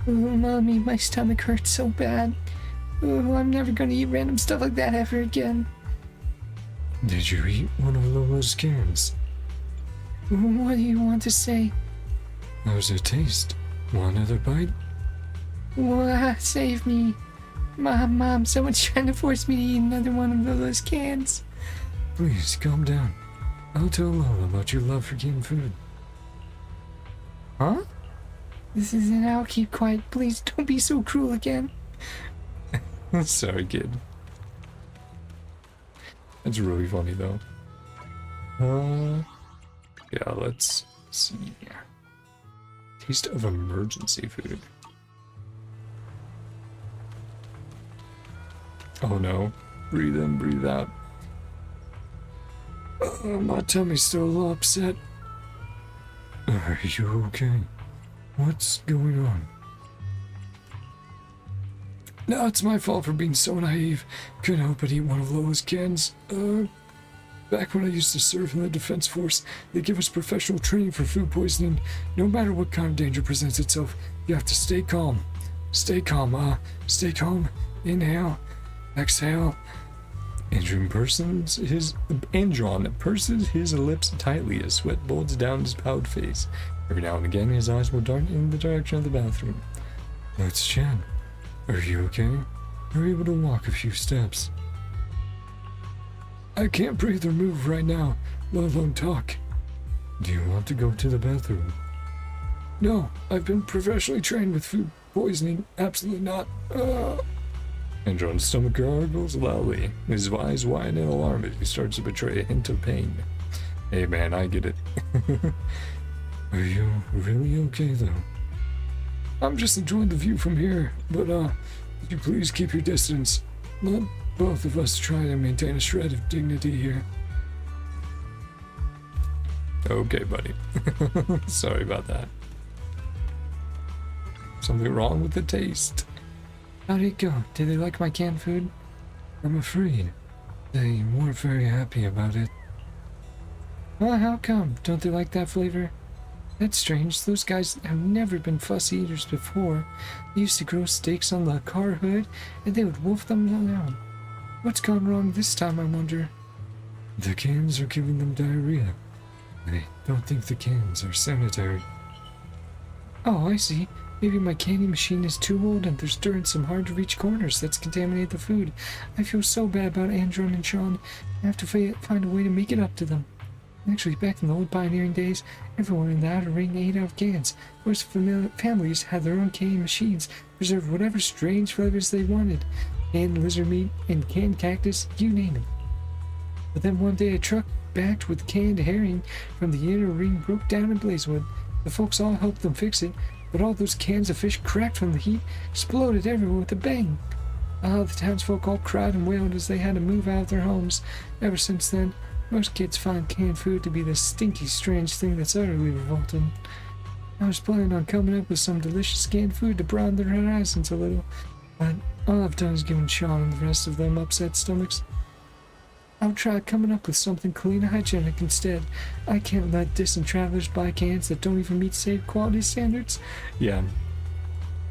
Oh, Mommy, my stomach hurts so bad. Oh, I'm never gonna eat random stuff like that ever again. Did you eat one of Lola's cans? What do you want to say? How's it taste? Want another bite? Save me. Mom, someone's trying to force me to eat another one of those cans. Please, calm down. I'll tell Lola about your love for canned food. Huh? This isn't I'll keep quiet. Please don't be so cruel again. Sorry, kid. That's really funny, though. Yeah, let's see. Taste of emergency food. Oh no. Breathe in, breathe out. My tummy's still a little upset. Are you okay? What's going on? No, it's my fault for being so naive. Couldn't help but eat one of Lola's cans. Back when I used to serve in the Defense Force, they give us professional training for food poisoning. No matter what kind of danger presents itself, you have to stay calm. Stay calm, stay calm. Inhale, exhale. Andron purses his lips tightly as sweat bolts down his pallid face. Every now and again, his eyes will dart in the direction of the bathroom. That's Chen. Are you okay? Are you able to walk a few steps? I can't breathe or move right now, let alone talk. Do you want to go to the bathroom? No, I've been professionally trained with food poisoning. Absolutely not. Andron's stomach gurgles loudly. His eyes widen in alarm as he starts to betray a hint of pain. Hey man, I get it. Are you really okay though? I'm just enjoying the view from here, but could you please keep your distance? Let both of us try to maintain a shred of dignity here. Okay, buddy. Sorry about that. Something wrong with the taste. How'd it go? Did they like my canned food? I'm afraid they weren't very happy about it. Well, how come? Don't they like that flavor? That's strange. Those guys have never been fussy eaters before. They used to grow steaks on the car hood, and they would wolf them down. What's gone wrong this time, I wonder? The cans are giving them diarrhea. I don't think the cans are sanitary. Oh, I see. Maybe my canning machine is too old and there's dirt in some hard-to-reach corners that's contaminated the food. I feel so bad about Andron and Sean. I have to find a way to make it up to them. Actually, back in the old pioneering days, everyone in the outer ring ate out of cans. Most families had their own canning machines, preserved whatever strange flavors they wanted. Canned lizard meat and canned cactus, you name it. But then one day a truck backed with canned herring from the inner ring broke down in Blazewood. The folks all helped them fix it, but all those cans of fish cracked from the heat, exploded everywhere with a bang. The townsfolk all cried and wailed as they had to move out of their homes. Ever since then, most kids find canned food to be the stinky, strange thing that's utterly revolting. I was planning on coming up with some delicious canned food to broaden their horizons a little, but all I've done is given Sean and the rest of them upset stomachs. I'll try coming up with something clean and hygienic instead. I can't let distant travelers buy cans that don't even meet safe quality standards. Yeah,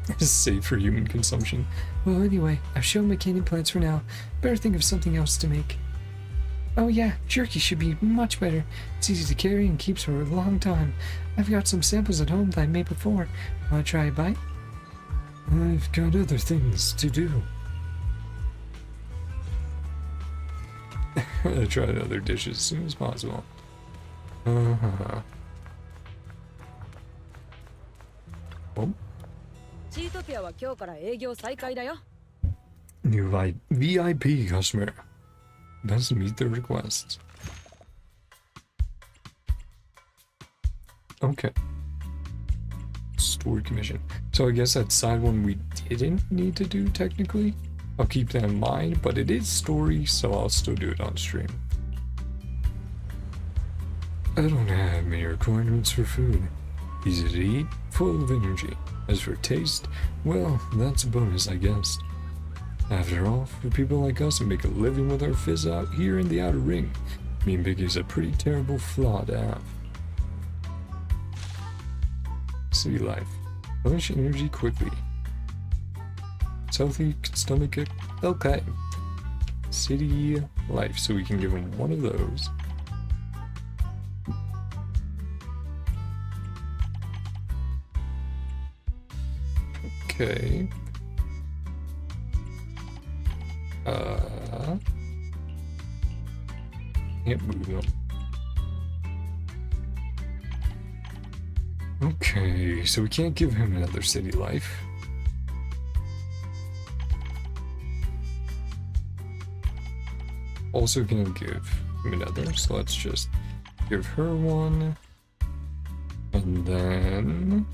it's safe for human consumption. Well, anyway, I've shown my canning plans for now. Better think of something else to make. Oh yeah, jerky should be much better. It's easy to carry and keeps for a long time. I've got some samples at home that I made before. Want to try a bite? I've got other things to do. Try other dishes as soon as possible. Oh. チートピアは今日から営業再開だよ。 New VIP customer. Best meet their requests. Okay. Story commission. So I guess that side one we didn't need to do technically. I'll keep that in mind, but it is story, so I'll still do it on stream. I don't have many requirements for food. Easy to eat, full of energy. As for taste, well, that's a bonus, I guess. After all, for people like us who make a living with our fizz out here in the outer ring, me and Biggie's a pretty terrible flaw to have. City life. Finish energy quickly. It's healthy, can stomach it. Okay. City life, so we can give him one of those. Okay. Can't move them. Okay, so we can't give him another city life. Also gonna give him another, so let's just give her one. And then...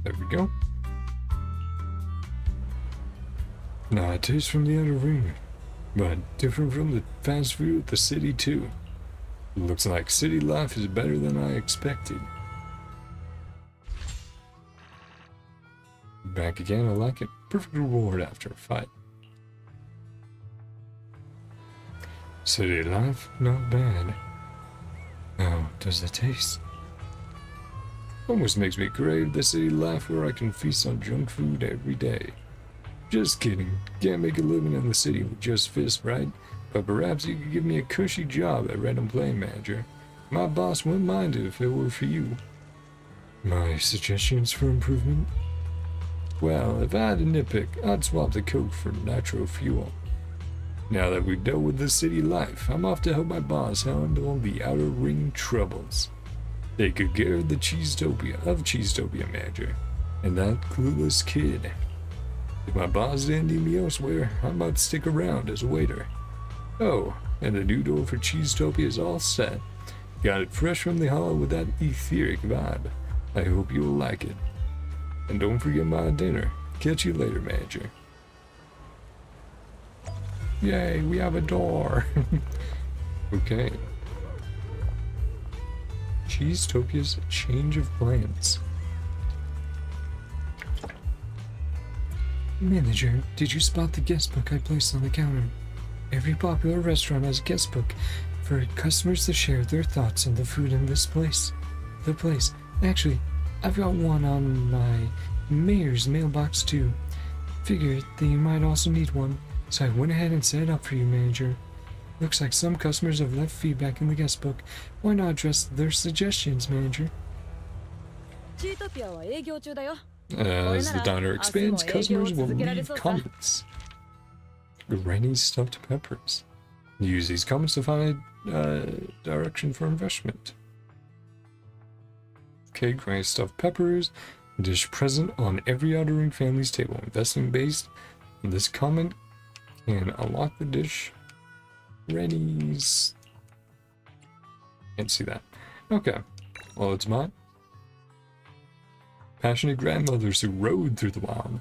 there we go. Nah, it tastes from the outer ring, but different from the fast food at the city too. Looks like city life is better than I expected. Back again, I like it. Perfect reward after a fight. City life, not bad. How does it taste? Almost makes me crave the city life where I can feast on junk food every day. Just kidding. Can't make a living in the city with just fists, right? But perhaps you could give me a cushy job at Random Play Manager. My boss wouldn't mind it if it were for you. My suggestions for improvement? Well, if I had to nitpick, I'd swap the Coke for nitro fuel. Now that we've dealt with the city life, I'm off to help my boss handle the outer ring troubles. Take good care of the Cheesetopia Manager, and that clueless kid. If my boss didn't need me elsewhere, I might stick around as a waiter. Oh, and the new door for Cheesetopia is all set. Got it fresh from the hall with that etheric vibe. I hope you'll like it. And don't forget my dinner. Catch you later, manager. Yay, we have a door. Okay. Cheesetopia's change of plans. Manager, did you spot the guest book I placed on the counter? Every popular restaurant has a guest book for customers to share their thoughts on the food in this place. Actually, I've got one on my mayor's mailbox too. Figured that you might also need one, so I went ahead and set it up for you, manager. Looks like some customers have left feedback in the guest book. Why not address their suggestions, manager? チートピアは営業中だよ。 As the diner expands, customers will leave comments. Granny stuffed peppers. Use these comments to find direction for investment. Okay, granny stuffed peppers. Dish present on every Outer Ring family's table. Investment based on this comment can unlock the dish. Granny's. Can't see that. Okay. Well, it's mine. Passionate grandmothers who rode through the wild.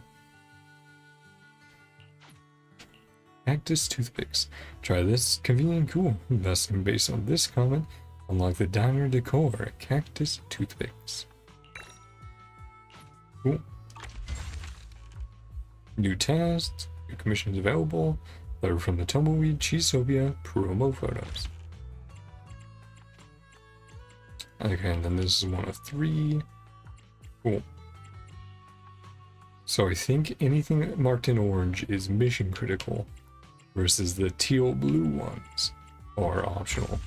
Cactus toothpicks. Try this. Convenient and cool. Investing based on this comment. Unlock the diner decor. Cactus toothpicks. Cool. New tasks. New commissions available. Letter from the Tumbleweed. Cheesetopia. Promo photos. Okay, and then this is one of 3. Cool. So I think anything marked in orange is mission critical, versus the teal blue ones are optional,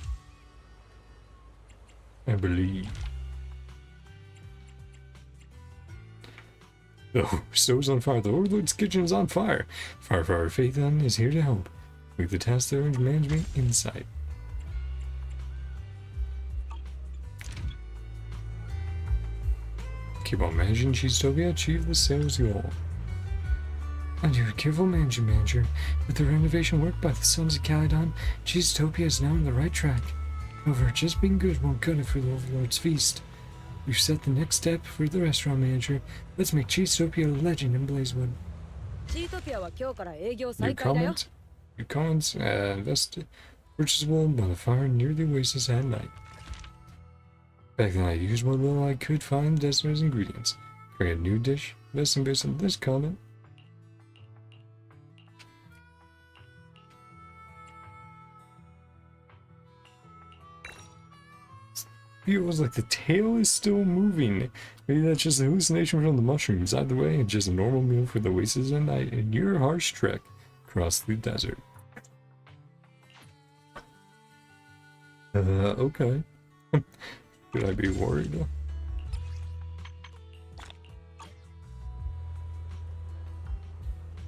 I believe. Oh, stove's on fire. The Overlord's kitchen is on fire. Firefighter Phaethon is here to help. With the task there and management insight. Keep on managing Cheesetopia, achieve the sales goal. Under careful management, manager, with the renovation work by the Sons of Calydon, Cheesetopia is now on the right track. However, just being good won't cut it for the Overlord's feast. We've set the next step for the restaurant manager. Let's make Cheesetopia a legend in Blazewood. チートピアは今日から営業 New 再開だよ。 comment? New comments? Invested. Purchasable by the fire near the oasis at night. Back then I used what little I could find as ingredients. Create a new dish, investing based on this comment. Feels like the tail is still moving. Maybe that's just a hallucination from the mushrooms. Either way, it's just a normal meal for the oasis at night in your harsh trek across the desert. Okay. Should I be worried?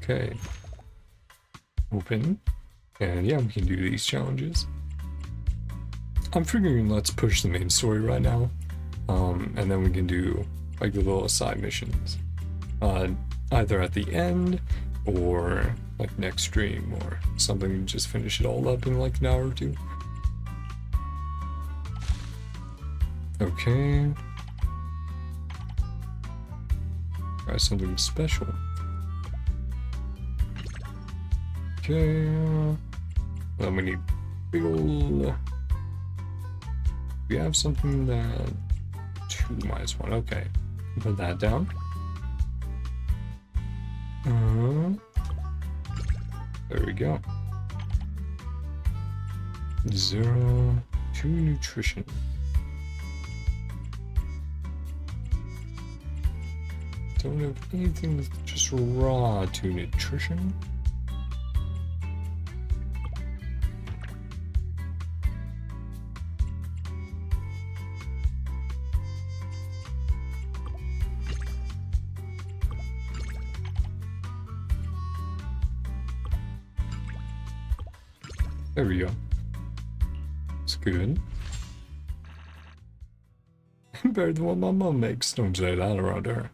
Okay. Open. And yeah, we can do these challenges. I'm figuring let's push the main story right now. And then we can do like the little side missions. Either at the end or like next stream or something, just finish it all up in like an hour or 2. Okay. Try something special. Okay. Then we need big ol'... We have something that... 2 minus 1. Okay. Put that down. There we go. 0 to nutrition. Don't have anything that's just raw to nutrition. There we go. It's good. Better than what my mom makes. Don't say that around her.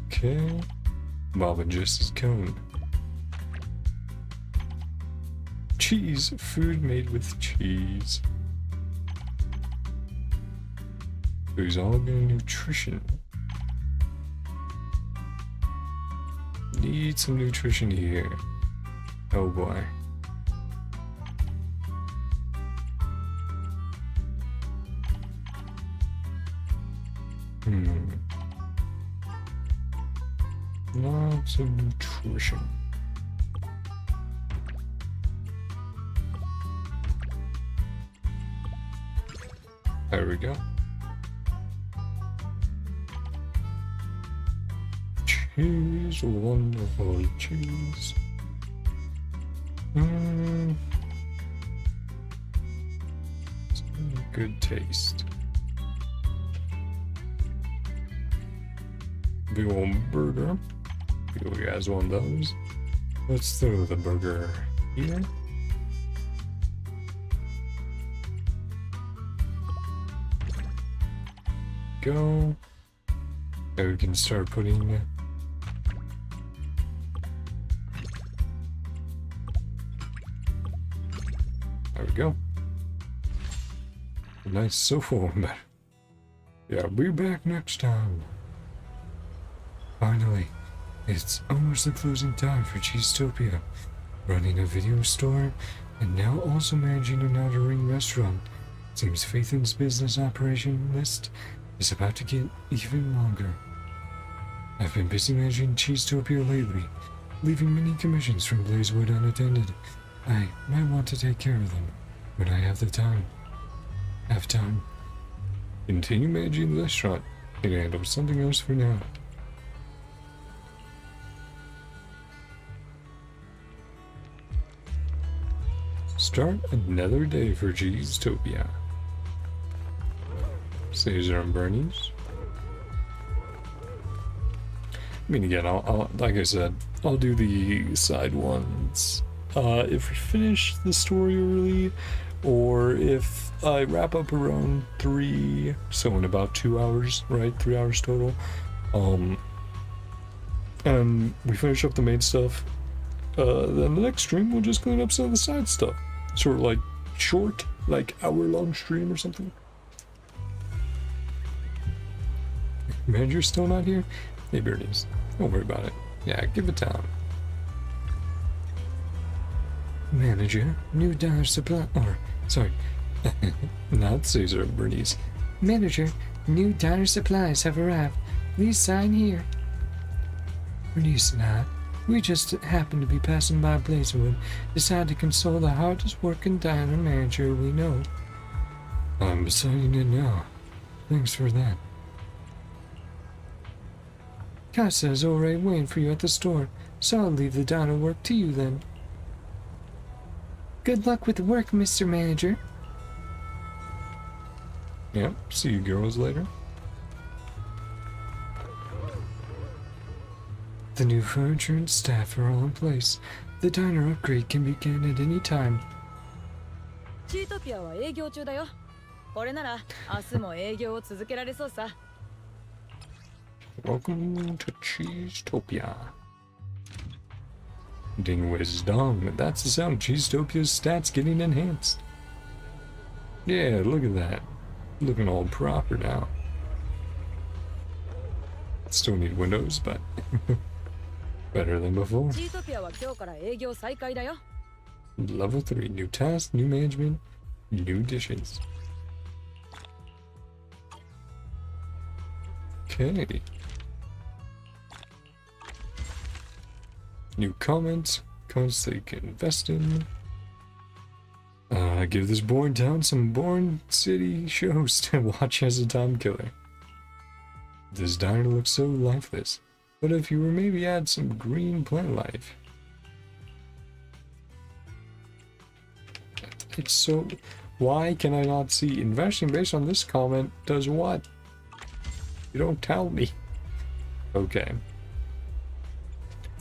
Okay. Bob and Jess's cone. Cheese. Food made with cheese. There's all good nutrition. Need some nutrition here. Oh boy. Lots of nutrition. There we go. Cheese, wonderful cheese. Good taste. Big old burger. You guys want those? Let's throw the burger here. Go. Now we can start putting there we go. A nice sofa on there. Yeah, I'll be back next time. Finally, it's almost the closing time for Cheesetopia. Running a video store and now also managing an outer ring restaurant. Seems Phaethon's business operation list is about to get even longer. I've been busy managing Cheesetopia lately, leaving many commissions from Blazewood unattended. I might want to take care of them when I have the time. Continue managing the restaurant and handle something else for now. Start another day for Cheesetopia. Caesar and Bernie's. I mean, again, I'll like I said, I'll do the side ones if we finish the story early, or if I wrap up around 3, so in about 2 hours, right? 3 hours total. And we finish up the main stuff. Then the next stream we'll just clean up some of the side stuff. Sort of like short, like hour-long stream or something. Manager's still not here? Hey, Bernice. Don't worry about it. Yeah, give it time. Manager, new dollar supply. Or, sorry. Not Caesar, Bernice. Manager, new dollar supplies have arrived. Please sign here. Bernice and I, we just happened to be passing by Blazewood, decided to console the hardest working diner manager we know. I'm signing in now. Thanks for that. Casa's already waiting for you at the store, so I'll leave the diner work to you then. Good luck with the work, Mr. Manager. Yep, see you girls later. The new furniture and staff are all in place. The diner upgrade can begin at any time. チートピアは営業中だよ。これなら明日も営業を続けられそうさ。Welcome to Cheesetopia. Ding whiz dong. That's the sound. Cheesetopia's stats getting enhanced. Yeah, look at that. Looking all proper now. Still need windows, but better than before. チートピアは今日から営業再開だよ。 Level 3, new tasks, new management, new dishes. Okay. New comments they can invest in. Give this boring town some boring city shows to watch as a time killer. This diner looks so lifeless, but if you were maybe add some green plant life. It's so... Why can I not see? Investing based on this comment does what? You don't tell me. Okay.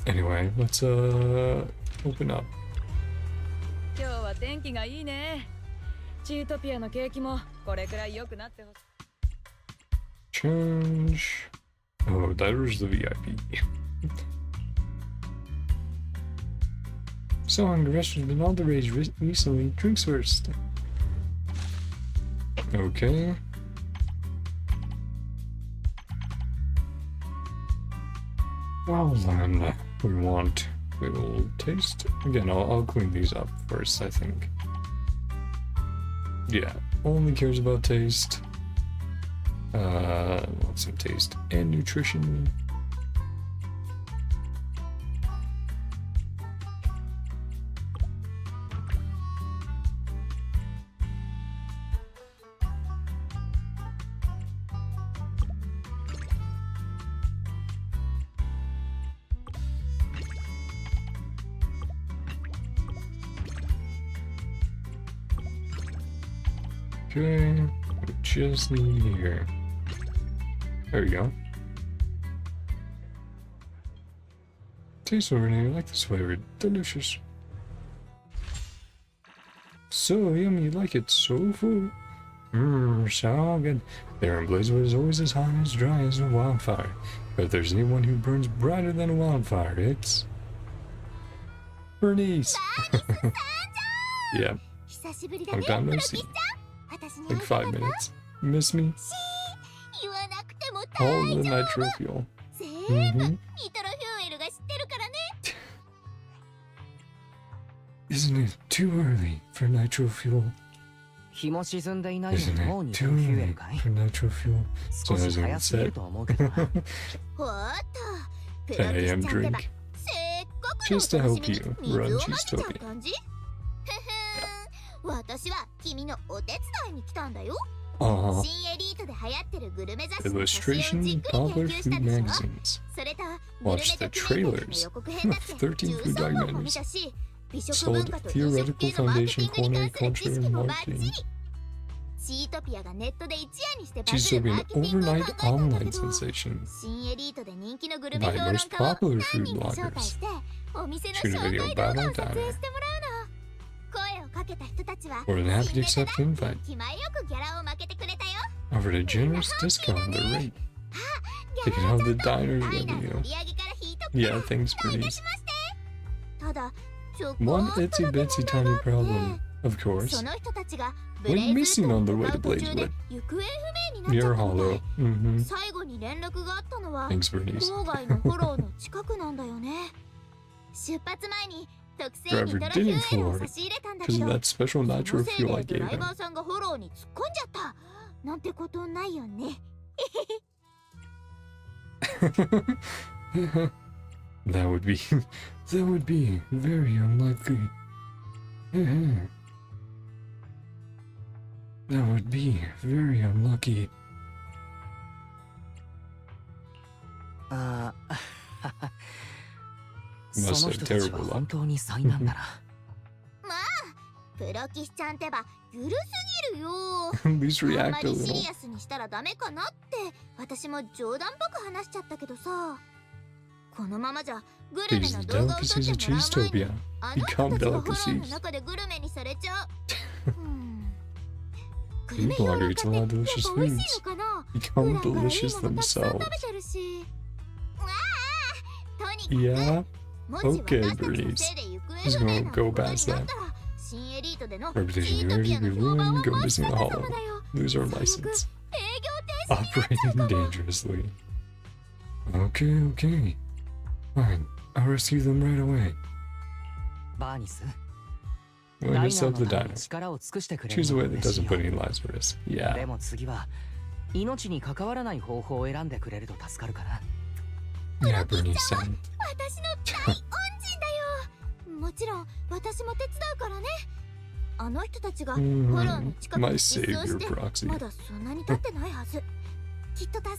Anyway, let's open up. 今日は天気がいいね。チートピアの景気もこれくらい良くなってほしい。 Change. Oh, that was the VIP. Song, the restaurant been all the rage recently. Drinks first. Okay. Well then, we want a little taste. Again, I'll clean these up first, I think. Yeah, only cares about taste. Want some taste and nutrition. Okay, we just need here. There we go. Tastes overnight, I like this flavor. Delicious. So yummy, you like it so full. So good. There in Blazewood is always as hot and as dry as a wildfire. But if there's anyone who burns brighter than a wildfire, it's... Bernice! Yeah. Long time no see. Like 5 minutes. Miss me? All the nitro fuel. Isn't it too early for nitro fuel? 日も沈んでいないの Isn't にもう it ニ too トロフューエ early ルかい for nitro fuel? 少 So し as I 早すぎる said, と思うけどな 10 a.m. drink. Just to help you run Cheesetopia. 私は君のお手伝いに来たんだよ。 新エリートで流行ってるグルメ雑誌の写真をじっ Illustration, くり popular 研究し food たでしょ。 magazines. それとグルメ Watch ド the キュメンタリーの trailers 予告編だって 13 food 13本も見た documentaries. し、美食文 Sold 化と飲食 theoretical 系のマーケテ foundation ィングに culinary 関する知 culture 識 and もバッチ marketing. リ。チートピアがネットで一夜にしてバズる Cheesetopia, マ an ーケティングを考 overnight えたんだ online けど、 sensation. 新エリートで人気のグルメ By 評論 most 家を popular 何 food 人か招待 bloggers. してお店の Shoot 紹 a video 介動 about 画 my を撮影 diner. してもらうの。声をかけた人たちは More than happy to 新ネタ accept だ the って invite. 気前よくギャラを負けてくれたよ。 Offered a generous discount on the rate. ギャラ Taking は out ちゃ the んと diner's ダイナーの revenue. 売り上げから引いとくから Yeah, thanks, 感謝 Bernice. しまして。ただちょこ One っと itsy だけ bitsy 問題 tiny があって problem, of そ course. の人たちがブ Went レイズ missing ルー on ト the に way 向 to かう途中で Blazewood. 行方不明になっちゃ Near ったみた Hollow. い。 Mm-hmm. 最後に連絡があったのは Thanks, Bernice. 郊外のフォローの近くなんだよね。出発前に特製ニ Driver トロフュ didn't ーエルを for 差 it し入れたんだ because け of ど、 that special その nitro せい fuel I でド gave ライバ him. ーさんがフォローに突っ込んじゃったなんてことないよね。That would be very unlikely. That would be very unlucky. ああ Must その have 人たち terrible は luck. 本当に災難だなまあプロ棋士ちゃんってばゆるすぎるよ。 At least あん react ま a りシ little. リアスにしたらダメかなって私も冗談っぽく話しちゃったけどさ、このままじゃグルメ These の動画を撮 delicacies って of もらう前 Cheesetopia にあの人たち become がフォローの delicacies. 中でグルメにされちゃう。グル Food メ評論 blogger 家 eats って a や lot っ of ぱ delicious 美味 foods. しいのかな。 Become 普段からいい delicious ものたくさん themselves. 食べてるし。わあとにかく Yeah, もし Okay, 私たちの Bernice. せいで行方 Just 不明 gonna な go ことに past なっ that. たら新エリートでの Reputation チートピア already の be 評判 ruined, を go 回 missing し a た hollow. 様だよ。 Lose our 最悪 license. 営業停止になっちゃうかもしれない。 Operating dangerously. そんなこと言われたら Dangerously. 私も営業停止になっちゃうかもしれないよ。 Operating dangerously. Okay, okay. Fine. I'll rescue them right away. バーニス、 Willingness ダイナー of the のために diner. 力を尽くしてくれる Choose a の way が that 嬉しい doesn't よ put any lives at risk. で Yeah. も次は命に関わらない方法を選んでくれると助かるかな。 Yeah, Bernie said. 私の大恩人だよ。もちろん私も手伝うからね。あの人たちがフォローの近く My に失踪 savior して proxy. まだそんなに経ってないはず。きっと助けられ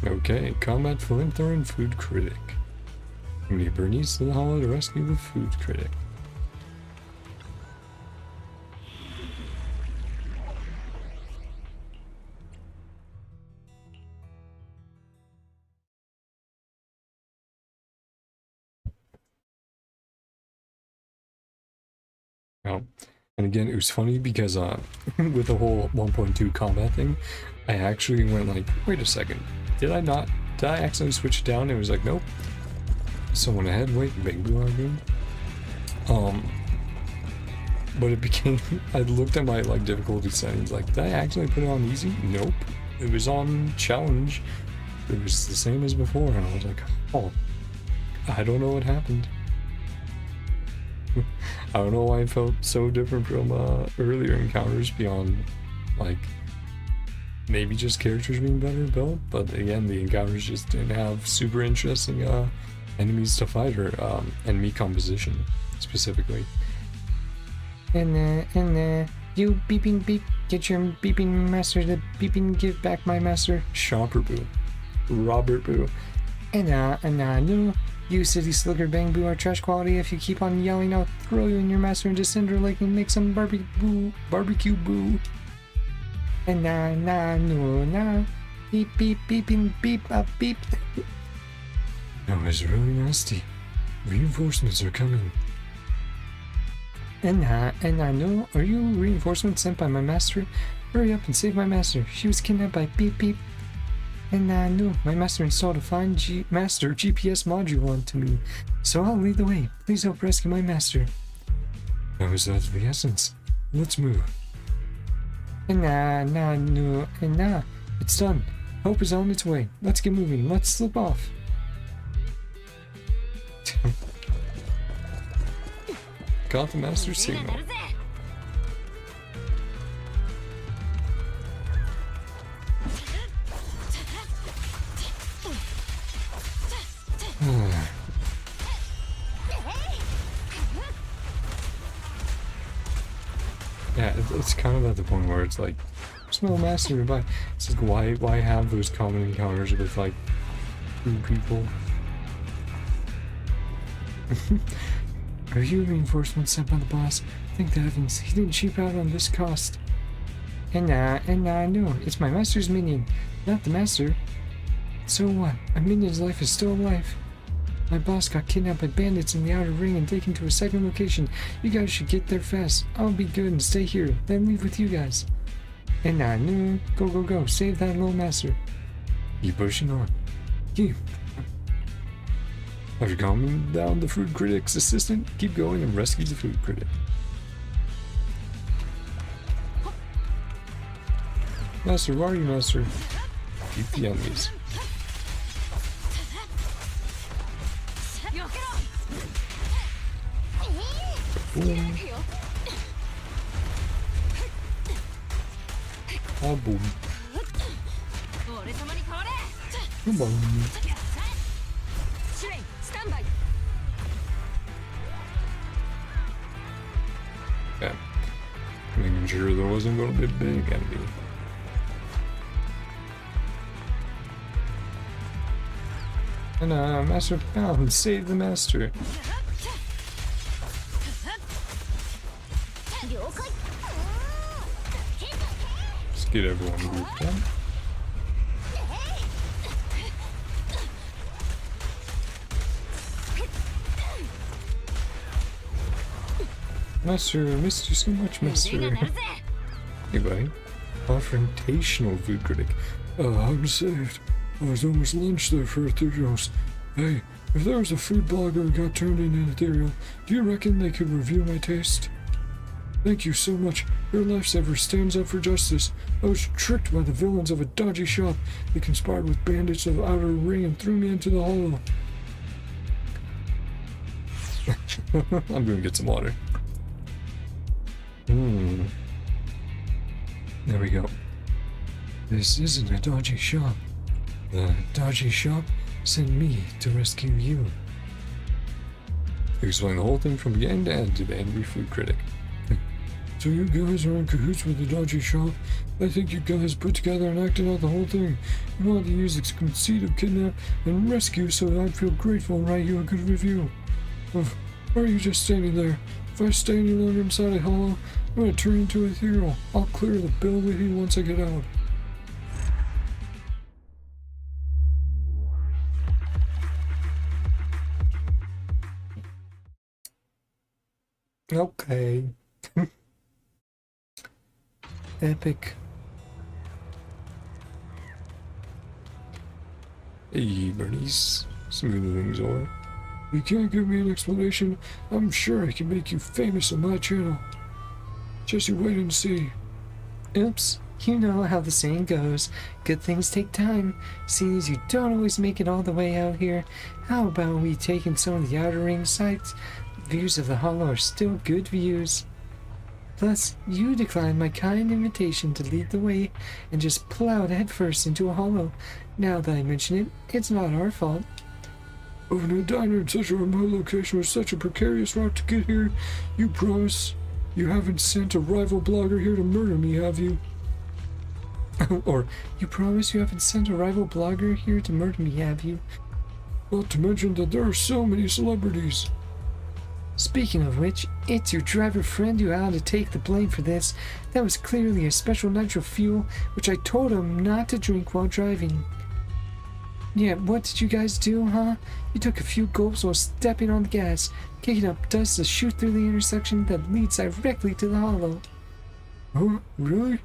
るよ。 Okay, combat flamethrower and food critic. We need Bernice to the hollow to rescue the food critic. Oh, and again, it was funny because with the whole 1.2 combat thing, I actually went like, wait a second, did I accidentally switch it down? It was like, nope. Someone ahead, wait, big blue again. But it became, I looked at my like difficulty settings, like, did I actually put it on easy? Nope. It was on challenge. It was the same as before, and I was like, oh, I don't know what happened. I don't know why it felt so different from earlier encounters beyond, like, maybe just characters being better built, but again, the encounters just didn't have super interesting enemies to fight or enemy composition specifically. And you beeping beep, get your beeping master to beeping give back my master. Chomper Boo. Robert Boo. And no. You city slicker bang boo are trash quality. If you keep on yelling, I'll throw you and your master into Cinder Lake and make some barbecue boo. And no. Beep beep beeping beep beep. That was really nasty. Reinforcements are coming. And no. Are you reinforcements sent by my master? Hurry up and save my master. She was kidnapped by beep beep. And no, my master installed a fine master GPS module onto me, so I'll lead the way. Please help rescue my master. That was of the essence. Let's move. And no, it's done. Help is on its way. Let's get moving. Let's slip off. Got the master's signal. Yeah, it's kind of at the point where it's like, there's no master nearby. It's like, why have those common encounters with like two people? Are you reinforcements sent by the boss? Thank the heavens, he didn't cheap out on this cost. And no, it's my master's minion, not the master. So what? A minion's life is still alive. My boss got kidnapped by bandits in the outer ring and taken to a second location. You guys should get there fast. I'll be good and stay here, then leave with you guys. And no, go, save that little master. Keep pushing on. Keep. After calming down the food critic's assistant, keep going and rescue the food critic. Master, where are you, Master? Keep the enemies. Boom. Ah, boom. Come on. Yeah. Making sure there wasn't going to be a big enemy. And Master found, save the master. Let's get everyone grouped up. Master, I missed you so much, Master. Hey, buddy. Confrontational food critic. I'm saved. I was almost lynched there for ethereals. Hey, if there was a food blogger who got turned into an ethereal, do you reckon they could review my taste? Thank you so much. Your lifesaver stands up for justice. I was tricked by the villains of a dodgy shop. They conspired with bandits of Outer Ring and threw me into the hollow. I'm gonna get some water. There we go. This isn't a dodgy shop. The dodgy shop sent me to rescue you. Explain the whole thing from beginning to end to the angry food critic. So you guys are in cahoots with the dodgy shop? I think you guys put together and acted out the whole thing. You wanted to use the conceit of kidnap and rescue so that I'd feel grateful and write you a good review. Why are you just standing there? If I stay any longer inside a hollow, I'm gonna turn into a hero. I'll clear the bill with you once I get out. Okay. Epic. Hey, Bernice. Smooth things over. You can't give me an explanation. I'm sure I can make you famous on my channel. Just you wait and see. Oops. You know how the saying goes. Good things take time. Seeing as you don't always make it all the way out here, how about we take in some of the Outer Ring sites? Views of the hollow are still good views. Plus, you declined my kind invitation to lead the way and just plowed headfirst into a hollow. Now that I mention it, it's not our fault. Opening a diner in such a remote location with such a precarious route to get here, you promise you haven't sent a rival blogger here to murder me, have you? Or, you promise you haven't sent a rival blogger here to murder me, have you? Not to mention that there are so many celebrities. Speaking of which, it's your driver friend who ought to take the blame for this. That was clearly a special nitro fuel, which I told him not to drink while driving. Yeah, what did you guys do, huh? You took a few gulps while stepping on the gas, kicking up dust to shoot through the intersection that leads directly to the hollow. Huh? Really?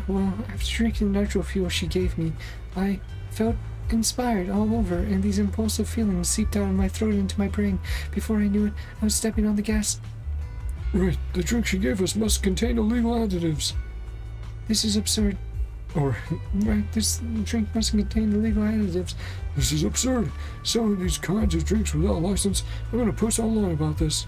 Well, after drinking the nitro fuel she gave me, I felt inspired all over, and these impulsive feelings seeped out of my throat into my brain. Before I knew it, I was stepping on the gas. Right, the drink she gave us must contain illegal additives. This is absurd. Right, this drink must contain illegal additives. This is absurd. Selling these kinds of drinks without a license. I'm gonna post online about this.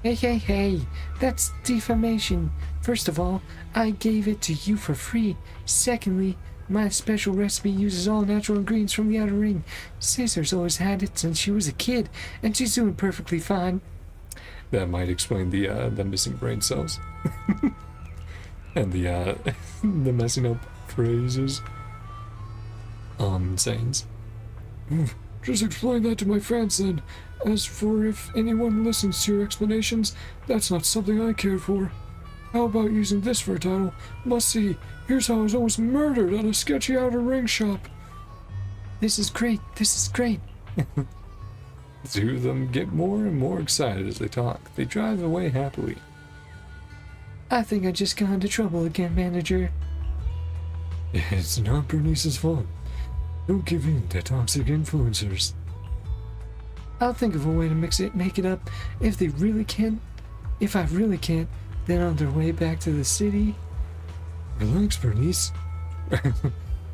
Hey, that's defamation. First of all, I gave it to you for free. Secondly, my special recipe uses all natural ingredients from the Outer Ring. Caesar's always had it since she was a kid, and she's doing perfectly fine. That might explain the missing brain cells. And the messing up phrases. Sayings. Just explain that to my fans then. As for if anyone listens to your explanations, that's not something I care for. How about using this for a title? Must see. Here's how I was almost murdered at a sketchy Outer Ring shop. This is great. The two of them get more and more excited as they talk. They drive away happily. I think I just got into trouble again, manager. It's not Bernice's fault. Don't give in to toxic influencers. I'll think of a way to make it up if they really can't. If I really can't, then on their way back to the city. Relax, Bernice.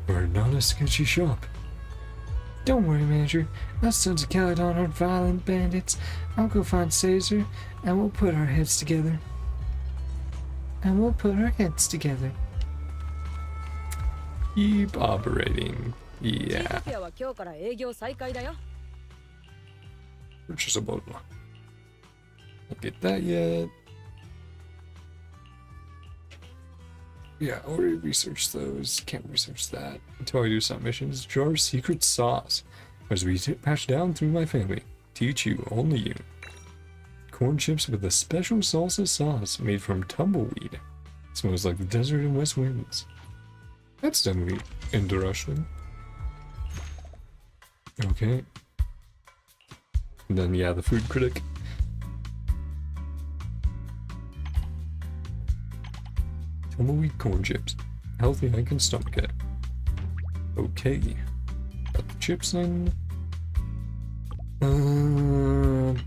We're not a sketchy shop. Don't worry, manager. Us Sons of Calydon aren't violent bandits. I'll go find Caesar, and we'll put our heads together. Keep operating. Yeah. チートピアは今日から営業再開だよ。 Purchase a boat. Don't get that yet. Yeah, I already researched those. Can't research that until I do some missions. Jar secret sauce. As we pass down through my family. Teach you, only you. Corn chips with a special salsa sauce made from tumbleweed. Smells like the desert and west winds. That's definitely interesting. Okay. And then, yeah, the food critic. Tumbleweed corn chips. Healthy, I can stomach it. Okay. Got the chips in. Boop.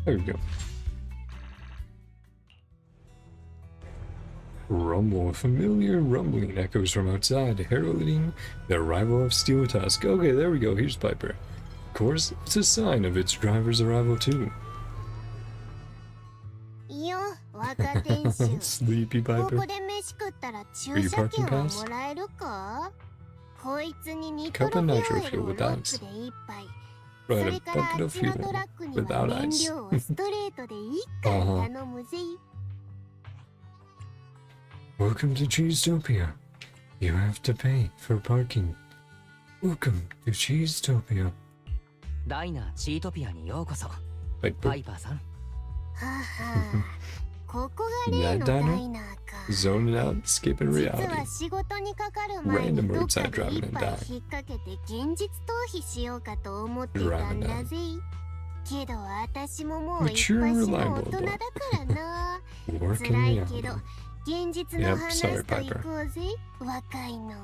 There we go. Rumble. Familiar rumbling echoes from outside, heralding the arrival of Steel Tusk. Okay, there we go. Here's Piper. Of course, it's a sign of its driver's arrival too. いいよ、若店主。 Sleepy こ Piper. こで飯食ったら Are you 駐車 parking 券は pass? もらえるか？こいつにニ Cup トロ of フュ nitro ーエル fuel を with ロッ ice. クで一杯。 Right, そ a れから bucket あ of っちの fuel トラックには without 燃 ice. 料をストレートで一回頼むぜ。 Welcome to Cheesetopia. You have to pay for parking. Welcome to Cheesetopia. ダイナーチートピアにようこそ。 Piper. パイパーさん。ははここが例のダイナーか。 Zoning out, skipping 実は reality. 仕事にかかる前に Random どっ roadside かで driving 一 and 杯 dying. 引っ掛けて現実逃避しようかと思ってたんだぜ。けど私ももう一 But you're 発の大 reliable, 人だからな。 Work 辛 in いけ reality. ど現実の Yep, 話 sorry, と行 Piper. こうぜ。若いの。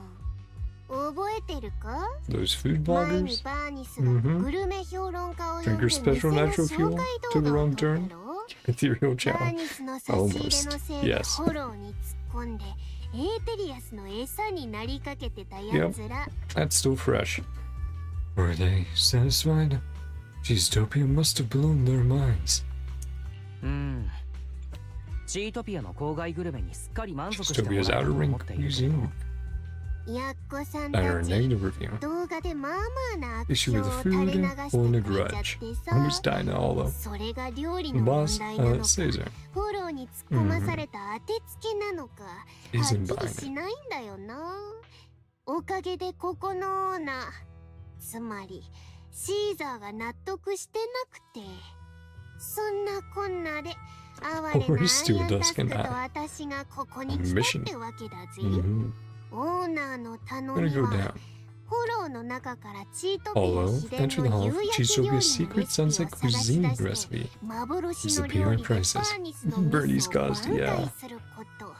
覚えてるか？ Those food 前に bloggers? バーニスが Mhm. グルメ評論家を呼ん Drink で your 店 special の nitro 紹 fuel? 介 Took 動 a 画を wrong 撮った turn? ろ？ Ethereal バー channel. ニスの差し入れのせいで Almost. フォローに突っ込んでエーテリアスの餌になりかけてたやつら。 That's still fresh. Were they satisfied? Cheesetopia must have blown their minds. チートピアの郊外グルメにすっかり満足してもら Cheesetopia's えたと outer 思 ring っているけど cuisine. やっこさん And た our ち negative review. 動画でまあまあな悪 Issue 評 with を the 垂 food れ流 or して a くれちゃっ grudge. て I'm さ。 just dying all though. それが料理 The の問 boss, 題なのか、 Caesar, フォローに突っ込まされた当てつけなのか、は isn't っきり buying しないんだよな。おかげでここのオーナー、つまりシーザーが納得してなくて、そんなこんなで哀れなアイアンタスクと私がここに来たってわけだぜ。 Mhm. オーナーの頼 Gonna み go は down. フォローの中からチートピア Although, 秘伝 enter the の hall 夕 of 焼け料理の Cheesetopia's レ secret シピを sunset 探し cuisine 出して recipe. 幻の Disappear 料理で prices. バーニスのミ Birdie's スを caused, 挽 yeah. 回すること。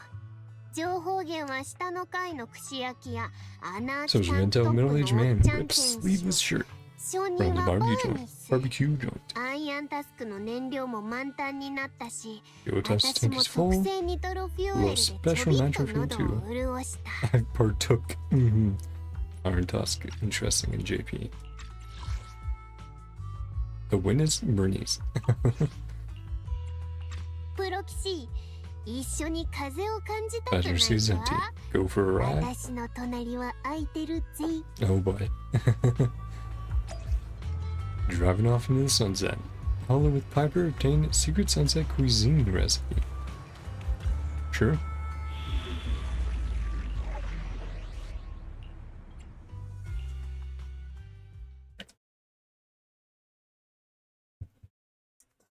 情報源は下の階の串焼きやアナーキ So タント Zavento, ップのおっ middle-aged man, ちゃん rips 店 sleeveless 主。 shirt 初 from 任 the はバ barbecue ーニ joint. ス。 Barbecue joint. アイアンタスクの燃料も満タンになったし、 Your test 私 tank も is 特 full. 製ニトロフューエルでちょ Little び special っと nitro fuel 喉を too. 潤した。 I partook. Mhm. Iron Tusk, interesting in JP. The win is Bernie's. プロ騎士、一緒に風を感じたく Pleasure ない sees empty. か？ Go for a ride. 私の隣は空いてるぜ。 Oh boy. Driving off into the sunset. Hollow with Piper obtained secret sunset cuisine recipe. Sure.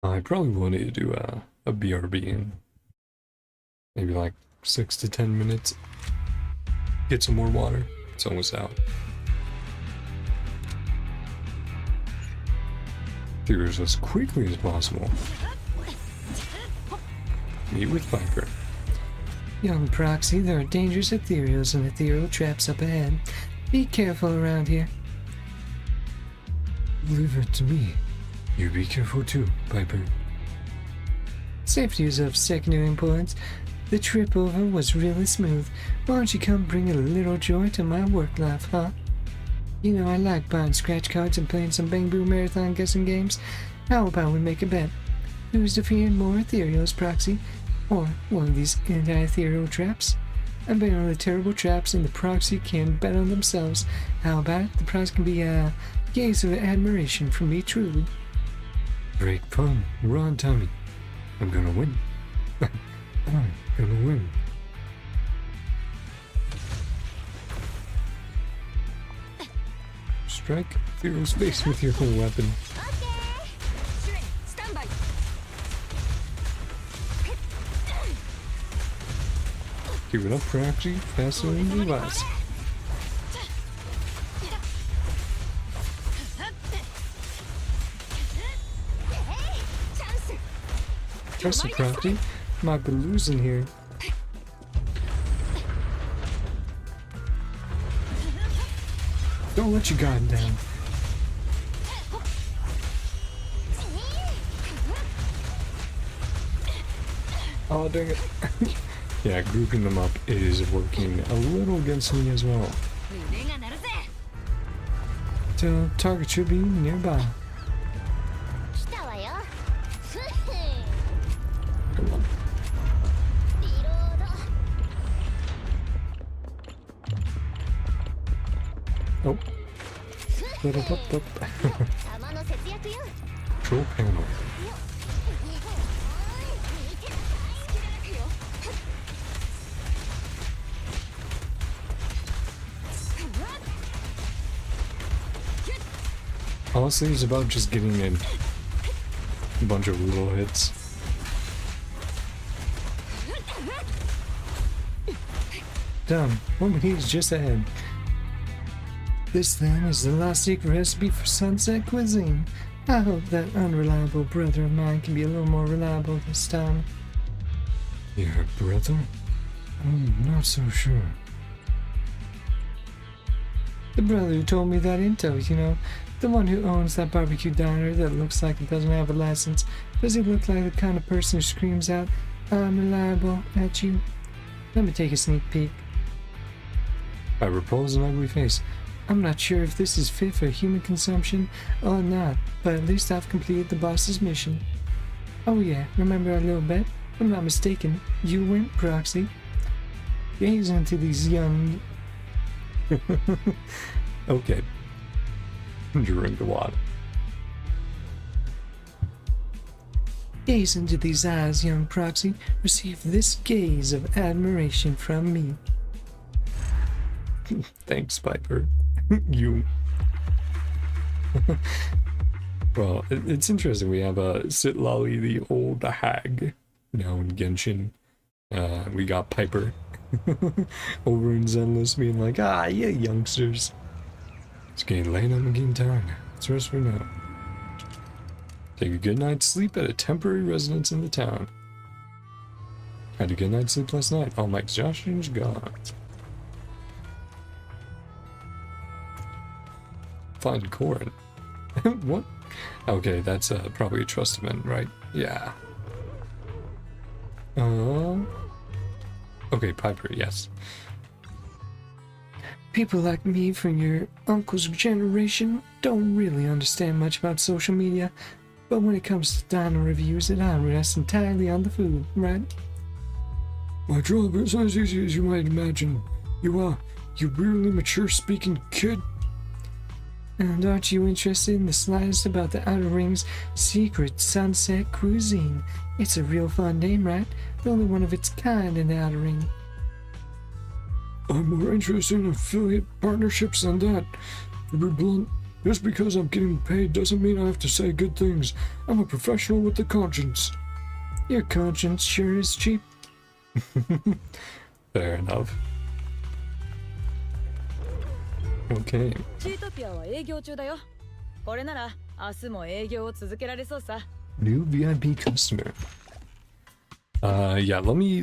I probably wanted to do a BRB in maybe like 6 to 10 minutes. Get some more water. It's almost out. Figures as quickly as possible. Meet with Piper. Young Proxy, there are dangerous ethereals and ethereal traps up ahead. Be careful around here. Leave it to me. You be careful too, Piper. Safety is of secondary importance. The trip over was really smooth. Why don't you come bring a little joy to my work life, huh? You know I like buying scratch cards and playing some Bang Boo Marathon guessing games. How about we make a bet? Who's defeated more ethereals, Proxy? Or one of these anti-ethereal traps? I bet on the terrible traps and the Proxy can bet on themselves. How about it? The prize can be a gaze of admiration from me truly. Great fun. We're on, Tommy. I'm gonna win. I'm gonna win. Strike through space with your weapon. Keep it up, Proxy. Faster than device. Trust the Proxy. Might be losing here. Don't let your guard down. Oh, dang it. Yeah, grouping them up is working a little against me as well. So, target should be nearby. Come on. Oh. Control panel. Honestly, it's about just getting in a bunch of little hits. Done. Woman, he's just ahead. This then is the last secret recipe for sunset cuisine. I hope that unreliable brother of mine can be a little more reliable this time. Your brother? I'm not so sure. The brother who told me that info, you know, the one who owns that barbecue diner that looks like it doesn't have a license. Does he look like the kind of person who screams out, "I'm reliable," at you? Let me take a sneak peek. I repose an ugly face. I'm not sure if this is fit for human consumption or not, but at least I've completed the boss's mission. Oh yeah, remember our little bet? If I'm not mistaken, you win, Proxy. Gaze into these young... Okay. Drink a lot. Gaze into these eyes, young Proxy. Receive this gaze of admiration from me. Thanks, Piper. You. Well, it's interesting. We have Sitlali, the old hag, now in Genshin. We got Piper over in Zenless being like, "Ah, yeah, youngsters. It's getting late. I'm getting tired. Let's rest for now. Take a good night's sleep at a temporary residence in the town. Had a good night's sleep last night. All my exhaustion's gone. Find Corin." What? Okay, that's probably a trust event, right? Yeah. Okay, Piper, yes. People like me from your uncle's generation don't really understand much about social media, but when it comes to diner reviews, it rests entirely on the food, right? My job is as easy as you might imagine. You really mature-speaking kid. And aren't you interested in the slightest about the Outer Ring's secret sunset cuisine? It's a real fun name, right? The only one of its kind in the Outer Ring. I'm more interested in affiliate partnerships than that. To be blunt, just because I'm getting paid doesn't mean I have to say good things. I'm a professional with a conscience. Your conscience sure is cheap. Fair enough. Okay. チートピアは営業中だよ。これなら明日も営業を続けられそうさ。 New VIP customer. Yeah, let me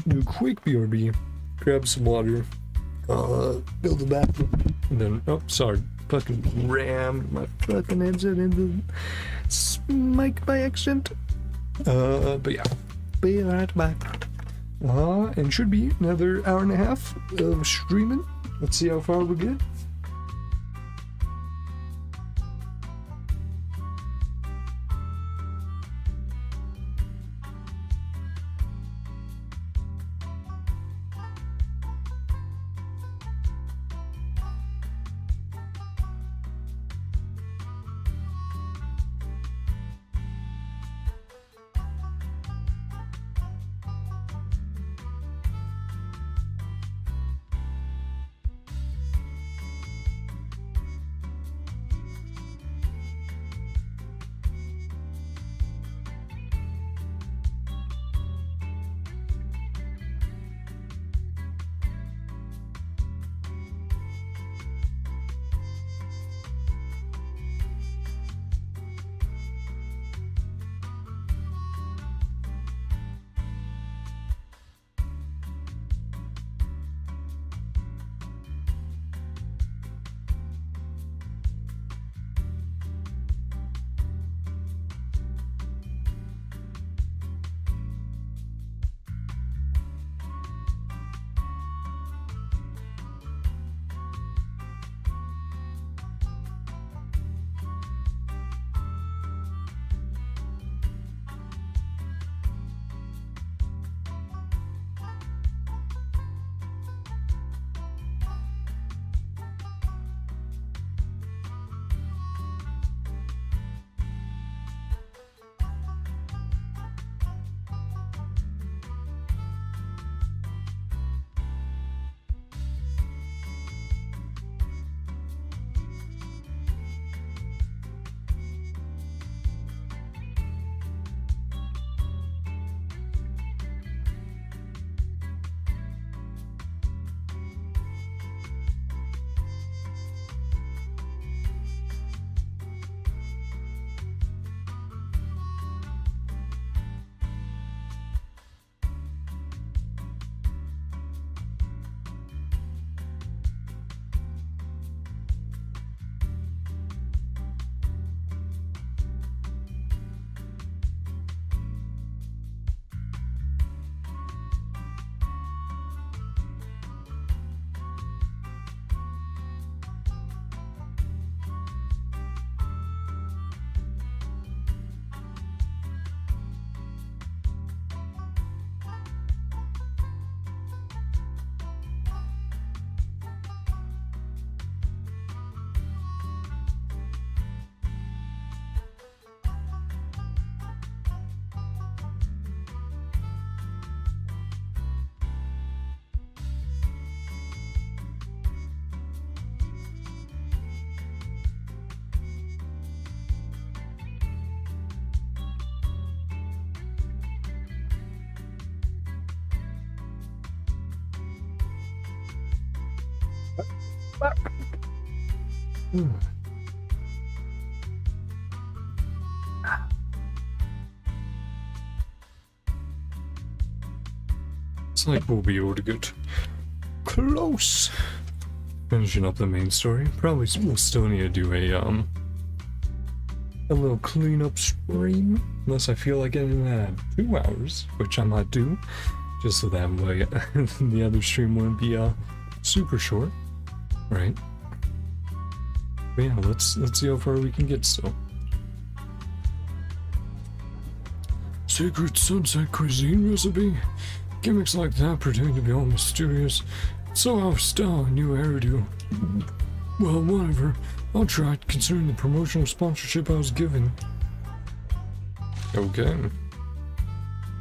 do a quick BRB. Grab some water. Build the bathroom. And then, oh, sorry. Fucking rammed my fucking headset into the mic by accident. But yeah. Be right back. And should be another hour and a half of streaming. Let's see how far we get. It's like we'll be able to get close. Finishing up the main story. Probably we'll still need to do a little cleanup stream, unless I feel like getting that 2 hours, which I might do, just so that way the other stream wouldn't be super short, right? But yeah, let's see how far we can get still. Secret sunset cuisine recipe? Gimmicks like that pretend to be all mysterious. So out of style a new hairdo. Well, whatever. I'll try it, considering the promotional sponsorship I was given. Okay.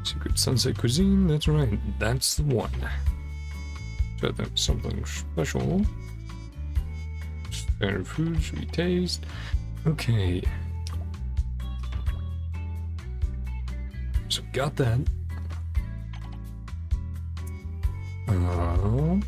Secret sunset cuisine, that's right. That's the one. So I think something special. Standard food, sweet taste. Okay. So got that. I don't know.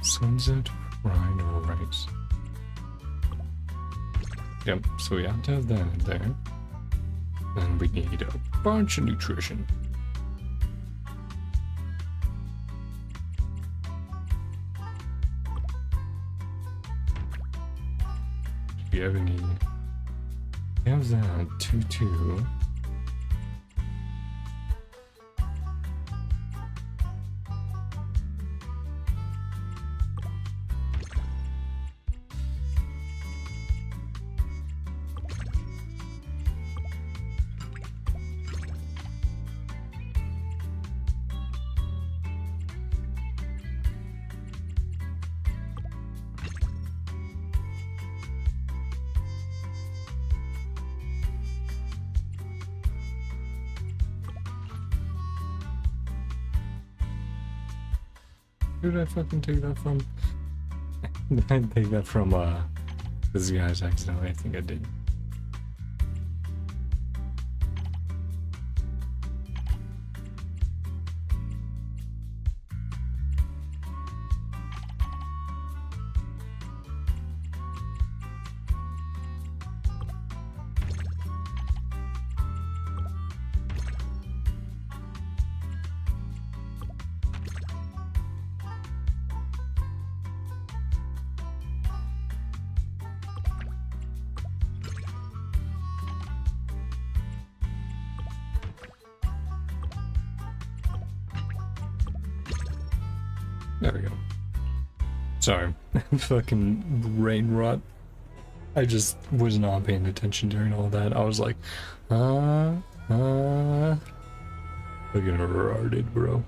Sunset fried rice. Yep, so we have to have that in there. And we need a bunch of nutrition. Do you have any? We have that 2-2. Who did I fucking take that from? Did I take that from this guy's accidentally? I think I did. There we go. Sorry. Fucking brain rot. I just was not paying attention during all that. I was like, Fucking retarded, bro.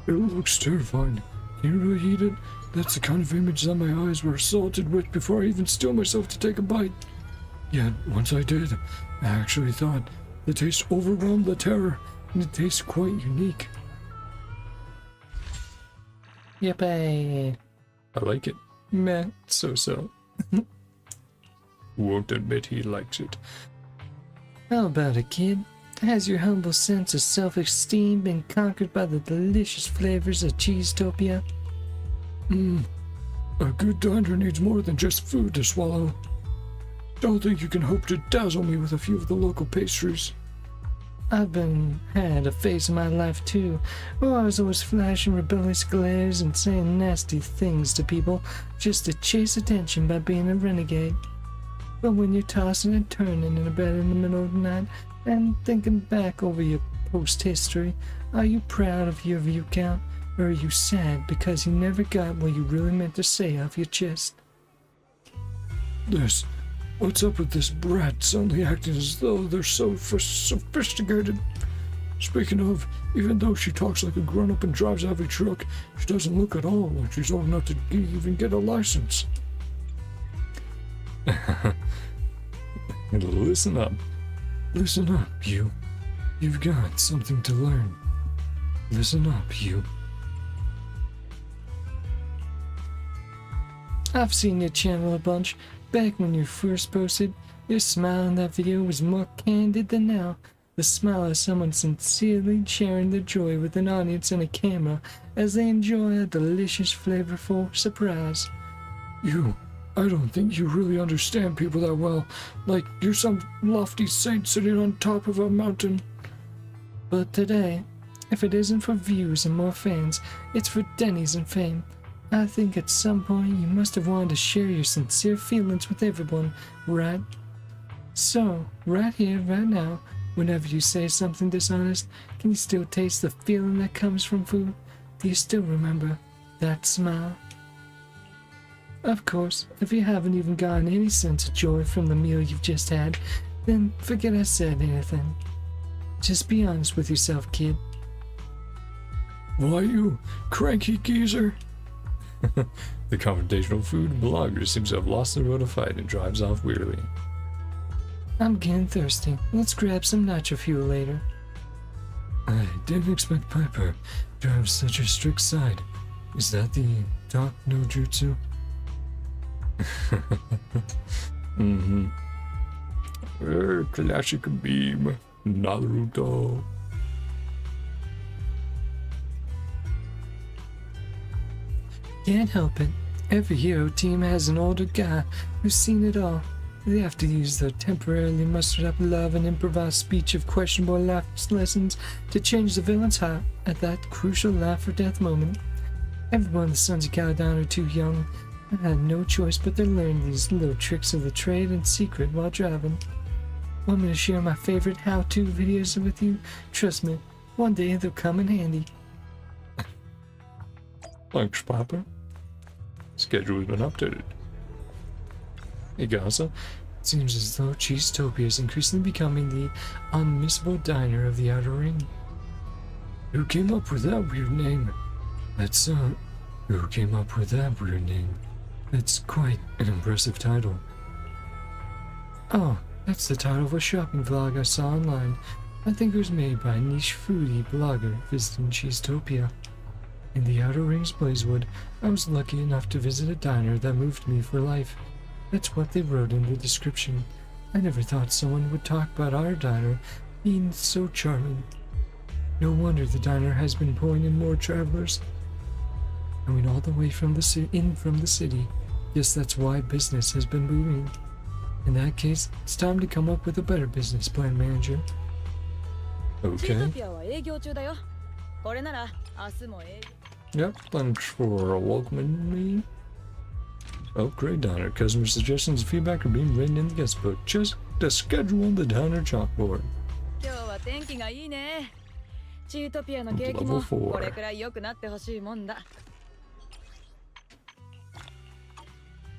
It looks terrifying. Can you really eat it? That's the kind of image that my eyes were assaulted with before I even stilled myself to take a bite. Yet, once I did, I actually thought The taste overwhelmed the terror, and it tastes quite unique. Yippee! I like it. Meh, so-so. Won't admit he likes it. How about it, kid? Has your humble sense of self-esteem been conquered by the delicious flavors of Cheesetopia? A good diner needs more than just food to swallow. Don't think you can hope to dazzle me with a few of the local pastries. I've had a phase of my life too, where I was always flashing rebellious glares and saying nasty things to people just to chase attention by being a renegade. But when you're tossing and turning in a bed in the middle of the night and thinking back over your post-history, are you proud of your view count, or are you sad because you never got what you really meant to say off your chest? What's up with this brat suddenly acting as though they're so sophisticated? Speaking of, even though she talks like a grown-up and drives a heavy truck, she doesn't look at all like she's old enough to even get a license. Listen up. Listen up, you. You've got something to learn. Listen up, you. I've seen your channel a bunch. Back when you first posted, your smile in that video was more candid than now. The smile of someone sincerely sharing their joy with an audience and a camera as they enjoy a delicious, flavorful surprise. I don't think you really understand people that well. Like you're some lofty saint sitting on top of a mountain. But today, if it isn't for views and more fans, it's for Denny's and fame. I think at some point you must have wanted to share your sincere feelings with everyone, right? So, right here, right now, whenever you say something dishonest, can you still taste the feeling that comes from food? Do you still remember that smile? Of course, if you haven't even gotten any sense of joy from the meal you've just had, then forget I said anything. Just be honest with yourself, kid. Why, you cranky geezer? The confrontational food blogger seems to have lost the will to fight and drives off wearily. I'm getting thirsty. Let's grab some nacho fuel later. I didn't expect Piper to have such a strict side. Is that the Talk no Jutsu? Mm-hmm. Classic beam, Naruto. Can't help it. Every hero team has an older guy who's seen it all. They have to use their temporarily mustered up love and improvised speech of questionable life lessons to change the villain's heart at that crucial life or death moment. Everyone of the Sons of Calydon are too young. I had no choice but to learn these little tricks of the trade in secret while driving. Want me to share my favorite how-to videos with you? Trust me, one day they'll come in handy. Thanks, Papa. Schedule has been updated. Hey, Gaza. It seems as though Cheesetopia is increasingly becoming the unmissable diner of the Outer Ring. Who came up with that weird name? Who came up with that weird name? That's quite an impressive title. Oh, that's the title of a shopping vlog I saw online. I think it was made by a niche foodie blogger visiting Cheesetopia. In the Outer Rings Blazewood, I was lucky enough to visit a diner that moved me for life. That's what they wrote in the description. I never thought someone would talk about our diner being so charming. No wonder the diner has been pulling in more travelers. Coming all the way from the city. Yes, that's why business has been booming. In that case, it's time to come up with a better business plan, manager. Okay. Yep, thanks for welcoming me. Oh, great diner. Customer suggestions and feedback are being written in the guest book. Just to schedule on the diner chalkboard. Level 4.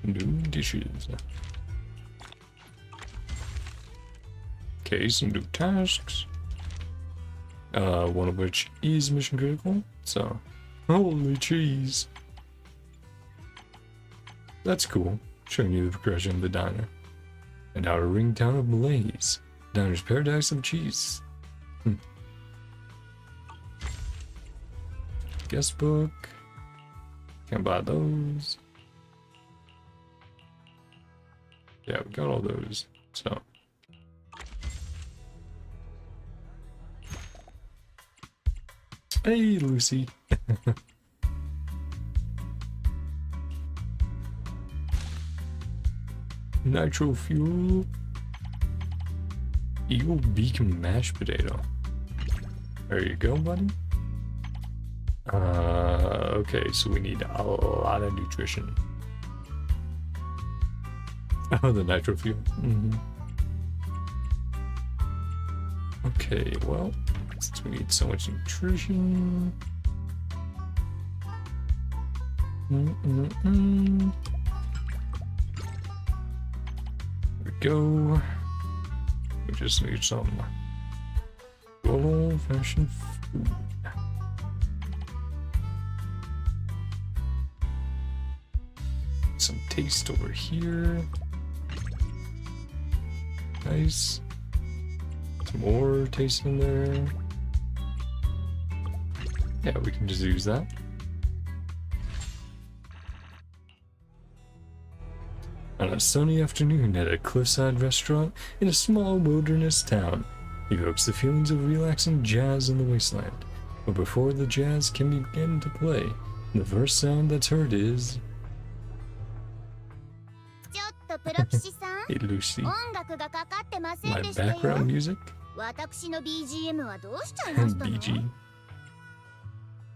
New dishes. Okay, some new tasks. One of which is mission critical. So, holy cheese. That's cool. Showing you the progression of the diner. An outer ring town of Malaise. Diner's Paradise of Cheese. Guest book. Can't buy those. Yeah, we got all those. So. Hey, Lucy. Nitro fuel. Eagle Beacon mashed potato. There you go, buddy. Okay, so we need a lot of nutrition. Oh, the nitro fuel. Okay, well, since we need so much nutrition. There we go. We just need some good old-fashioned food. Some taste over here. Nice. Some more taste in there. Yeah, we can just use that. On a sunny afternoon at a cliffside restaurant in a small wilderness town, evokes the feelings of relaxing jazz in the wasteland. But before the jazz can begin to play, the first sound that's heard is... Hey Lucy, my background music? BG.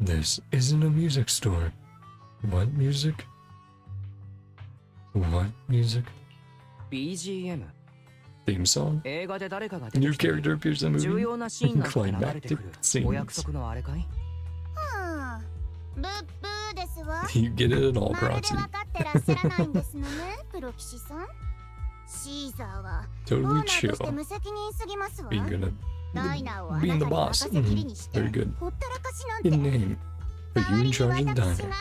This isn't a music store. What music? What music? BGM. Theme song? 映画で誰かが出 New てきて character appears in the 重 movie. 要なシーンなんかで流れてく Climactic るお約 scenes. 束のあれかい？ブッブーですわ。 You get it at all, まるで Proxy. 分かってらっしゃらないんですのね、プロ騎士さん。シーザーはオーナ Totally ーとして chill. 無責任すぎますわ。 Being gonna ダイナーをあな being た the に boss. 任せきりにして Very good. ほったらかしなんて。 In name. Put you in charge of the 私 diner. が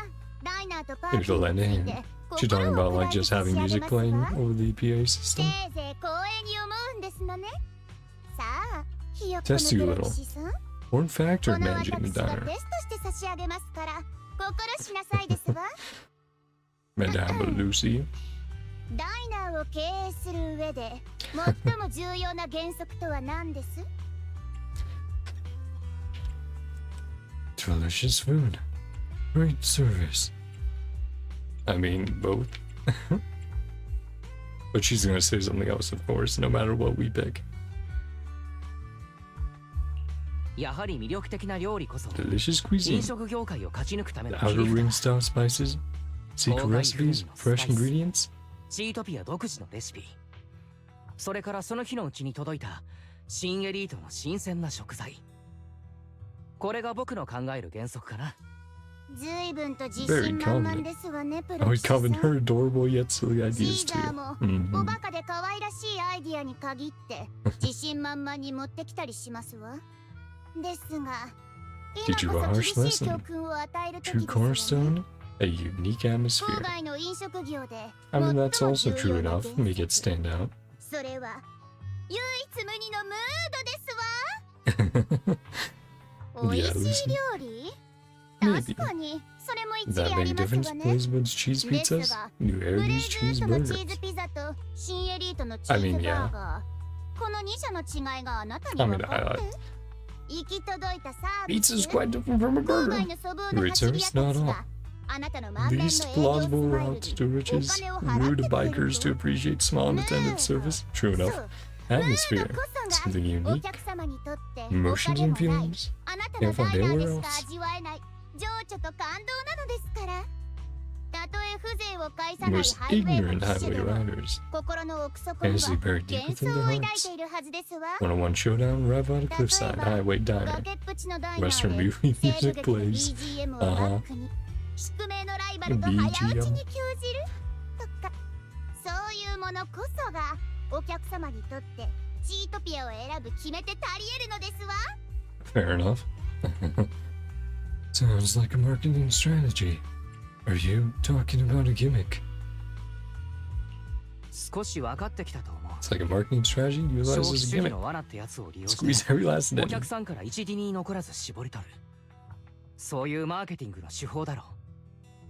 ダイナーとパーティ Here's all ー that につい name. て She's talking 心 about を like 砕い just て having 仕上 music げます playing わ。 over the PA せ system. いぜい光栄に思うんですのね。さあ、ひよっこ Test の you プ little. ロ騎士さん。 One factor この managing 私 the が diner. テストして差し上げますから心しなさいですわ。 Madame Lucy. ダイナーを経営する上で最も重要な原則とは何です？ Delicious food. Great service. I mean, both. But she's gonna say something else, of course, no matter what we pick. やはり魅力的な料理こそ Delicious 飲 cuisine. 食業界を勝ち抜くため The の切 outer り札 ring だ。 style spices. Secret recipes. Fresh ingredients. チートピア独自のレシピ。それからその日のうちに届いた新エリートの新鮮な食材。これが僕の考える原則かな。随分と自信満々ですわね、プ I ロ would 騎士さ comment ん。 her adorable yet silly シ ideas ーザー too. も Mhm. おバカで可愛らしいアイディアに限って自信満々に持ってきたりしますわ。ですが、 Teach you a 今こ harsh そ厳しい lesson. 教訓を与える True 時ですわね。 cornerstone. A unique 郊 atmosphere. 外の飲食業で I mean, that's 最も also 重 true 要な enough. 原則 Make it stand out. それは唯一無二のムードですわ。 美 Yeah, 味しい Lucy. 料理？ Maybe. 確かにそれも一 That 理あ make り a ます difference? わね。 Blazewood's cheese です pizzas? が New ブレイ Airy's ズ cheese ートのチー burgers? ズピザと新エリートのチ I ーズ mean, バーガー。この2社の違いがあなたに I 分 mean, かって行き届いたサービス。 Pizza's quite different from a 郊外 burger. の素朴な Great 走り service, 屋た not ち all. があなたの満面の営 Least 業ス plausible マイル routes に to お riches. 金を払っ Rude てくれる bikers to と。 appreciate small and attentive service. True そ enough. う。ムード Atmosphere. こそ Something がお unique. 客様にとって Emotions 他で and もない feelings. あなた Can't のダ find イナー anywhere でし else. か味わえない情緒と感動なのですから。たとえ風情を介さない Most ハイウェイ ignorant も騎士 highway でも 抱 心の奥底に Fantasy は buried deep 幻 within 想を their 抱い hearts. ているはずですわ。 101 showdown right by the 例 cliffside えば highway diner. 崖っぷちのダイナ Western ーで movie 西部 music 劇の plays. BGM をバックに宿命のライバルと早打ちに興じるとか、そういうものこそがお客様にとってチートピアを選ぶ決め手足り得るのですわ。 Fair enough. Sounds like a marketing strategy. Are you talking about a gimmick? 少し分かってきたと思う。It's like a marketing strategy. You 消 realize 費 this is 主 a 義 gimmick. の罠ってやつを利用して Squeeze every last お penny. 客さんから一時に残らず絞り取る。そういうマーケティングの手法だろう。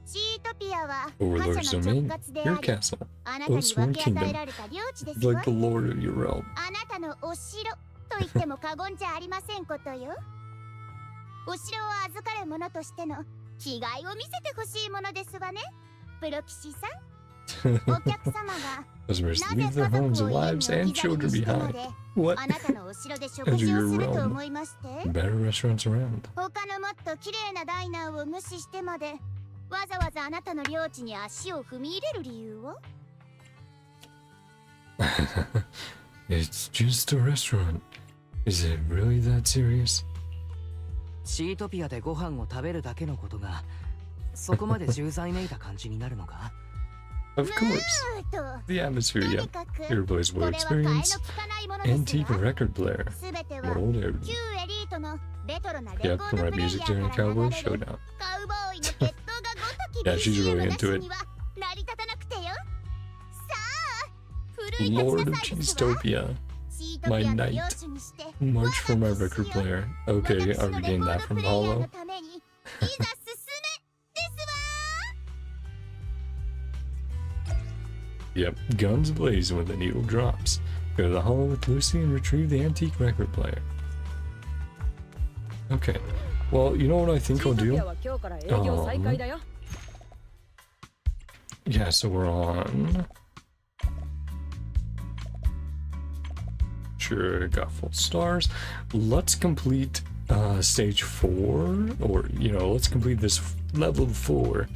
シートピアは Overlord's 覇者の domain, 直轄で your あり、 castle, あなたに Oathsworn 分け与え kingdom, られた領地です is わ。 like the lord of your realm. あなたのお城と言っても過言じゃありませんことよ。お城を預かる者としての気概を見せてほしいものですわね、プロ騎士さん。お客様が Customers な leave ぜ their 家 homes 族 and を家 lives に and 置き去り children にしたの behind. で、 What? あなたのお城で食事をすると思いまして、 Better restaurants around. 他のもっと綺麗なダイナーを無視してまでわざわざあなたの領地に足を踏み入れる理由を。 It's just a restaurant. Is it really that serious? シートピアでご飯を食べるだけのことがそこまで重罪めいた感じになるのか？ Of course. と The atmosphere, と yeah. にかく Irreplaceable これは替えの experience. 利かないものです Antique わ。 record player. すべて What は old air? 旧エリートのレトロなレ Yep, コー the ド right プレイ music ヤ during ーから Cowboy 流れる Showdown. カウボーイの血統がごとき Yeah, she's really BGM な into し it. には成り立たなくてよ。さあ、奮い立 Lord ち of なさいですわ。 Cheesetopia. シート My ピアの knight. 領主にして March for my record player. Okay, I regained that from Hollow. 私のレコードプレイヤーのためにいざ進めですわ。 Yep, guns blaze when the needle drops. Go to the Hollow with Lucy and retrieve the antique record player. Okay, well, you know what I think シ I'll ートピ do? アは今日から営業再開だよ。 Yeah, so we're on. Sure, got full stars. Let's complete stage 4, or let's complete this level 4,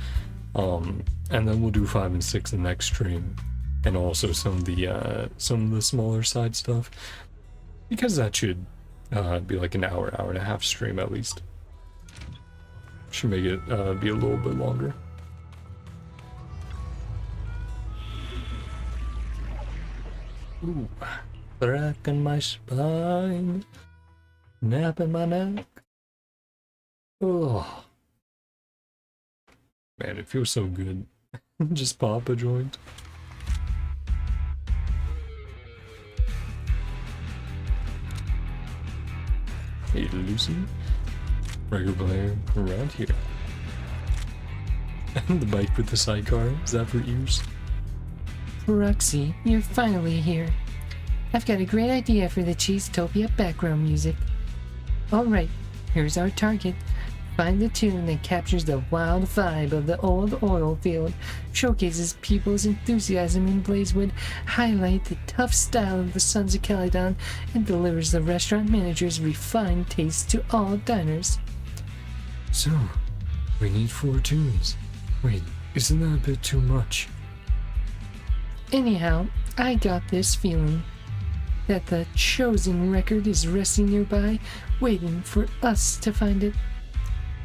and then we'll do 5 and 6 the next stream, and also some of the smaller side stuff, because that should be like an hour and a half stream at least. Should make it be a little bit longer. Ooh, crack in my spine, nap in my neck. Oh, man, it feels so good. Just pop a joint. Hey, Lucy. Record player around here. And the bike with the sidecar, is that for use? Roxy, you're finally here. I've got a great idea for the Cheesetopia background music. Alright, here's our target. Find the tune that captures the wild vibe of the old oil field, showcases people's enthusiasm in Blazewood, highlight the tough style of the Sons of Calydon, and delivers the restaurant manager's refined taste to all diners. So, we need 4 tunes. Wait, isn't that a bit too much? Anyhow, I got this feeling that the chosen record is resting nearby, waiting for us to find it.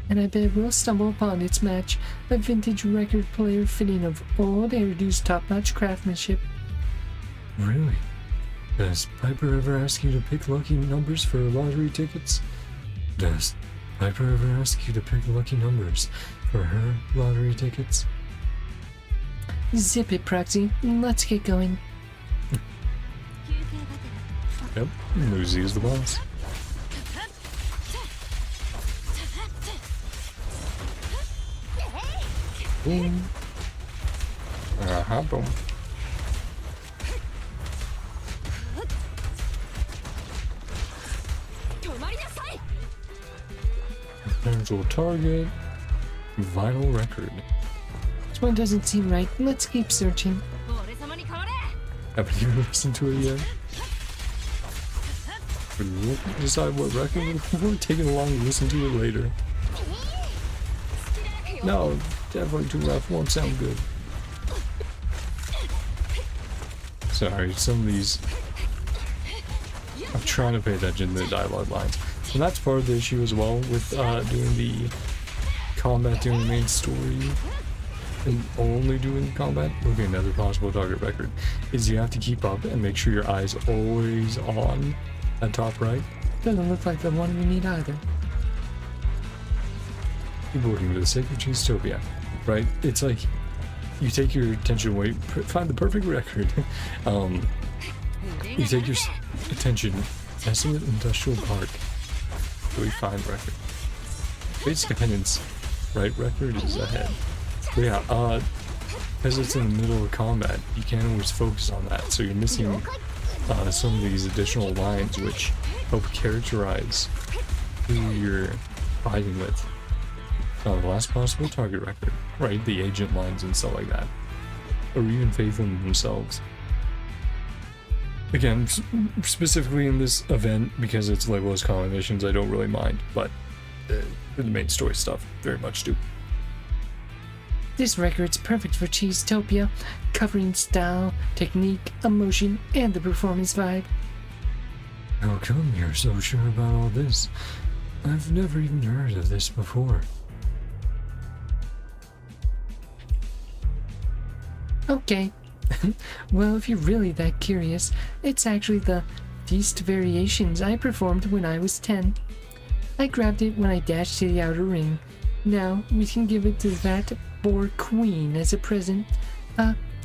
And I bet we'll stumble upon its match, a vintage record player fitting of old hairdo's top-notch craftsmanship. Really? Does Piper ever ask you to pick lucky numbers for lottery tickets? Does Piper ever ask you to pick lucky numbers for her lottery tickets? Zip it, Proxy. Let's get going. Yep, Lucy is the boss. Boom. Boom. Potential target. Vinyl record. This one doesn't seem right. Let's keep searching. Haven't even listened to it yet. We'll decide what record we're taking along to listen to it later. No, definitely too rough. Won't sound good. Sorry, some of these... I'm trying to pay attention to the dialogue lines. And that's part of the issue as well with doing the combat during the main story. And only doing combat. Okay, another possible target record is you have to keep up and make sure your eye's always on at top right. Doesn't look like the one we need either. Keyboarding for the sake of Cheesetopia, right? It's like you take your attention away, find the perfect record, You take your attention. Desolate Industrial Park. Really fine record. Base guidance. Right record is ahead. But yeah, because it's in the middle of combat, you can't always focus on that, so you're missing some of these additional lines which help characterize who you're fighting with. The last possible target record, right? The agent lines and stuff like that. Or even faithful in themselves. Again, specifically in this event, because it's labeled as common missions, I don't really mind, but for the main story stuff, very much do. This record's perfect for Cheesetopia, covering style, technique, emotion, and the performance vibe. How come you're so sure about all this? I've never even heard of this before. Okay. Well, if you're really that curious, it's actually the Feast Variations I performed when I was 10. I grabbed it when I dashed to the outer ring. Now, we can give it to that poor queen as a present,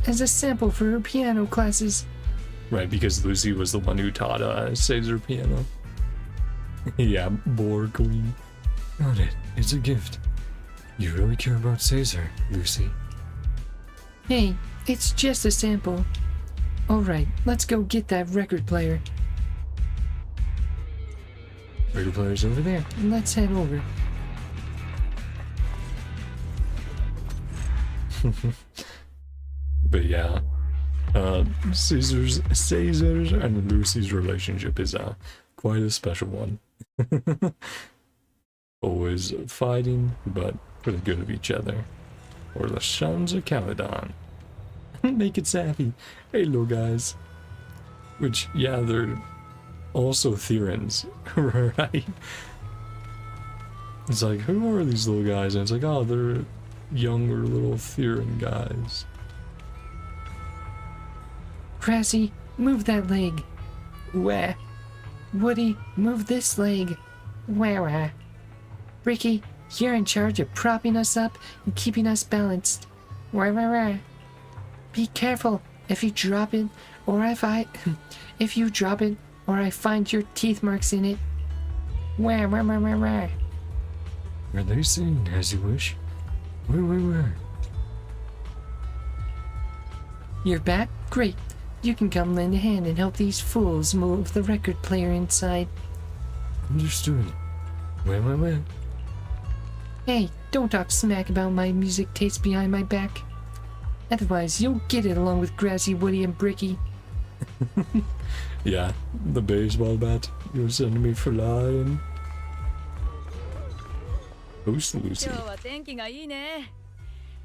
as a sample for her piano classes. Right, because Lucy was the one who taught Caesar piano. Yeah, Boar Queen. Got it. It's a gift. You really care about Caesar, Lucy. Hey, it's just a sample. Alright, let's go get that record player. Record player's over there. Let's head over. But yeah, Caesar's and Lucy's relationship is quite a special one. Always fighting, but for the good of each other. Or the Sons of Calydon. Make it sappy. Hey, little guys. Which, yeah, they're also Therans, right? It's like, who are these little guys? And it's like, oh, they're younger little Theran guys. Grassy, move that leg. Wah. Woody, move this leg. Wah wah. Ricky, you're in charge of propping us up and keeping us balanced. Wah wah wah. Be careful if you drop it, or if you drop it, or I find your teeth marks in it. Wah wah wah wah wah. Are they sing as you wish? Where? You're back? Great. You can come lend a hand and help these fools move the record player inside. Understood. Where? Hey, don't talk smack about my music taste behind my back. Otherwise, you'll get it along with Grassy, Woody, and Bricky. Yeah, the baseball bat you're sending me flying. Who's Lucy? 今日は天気がいいね。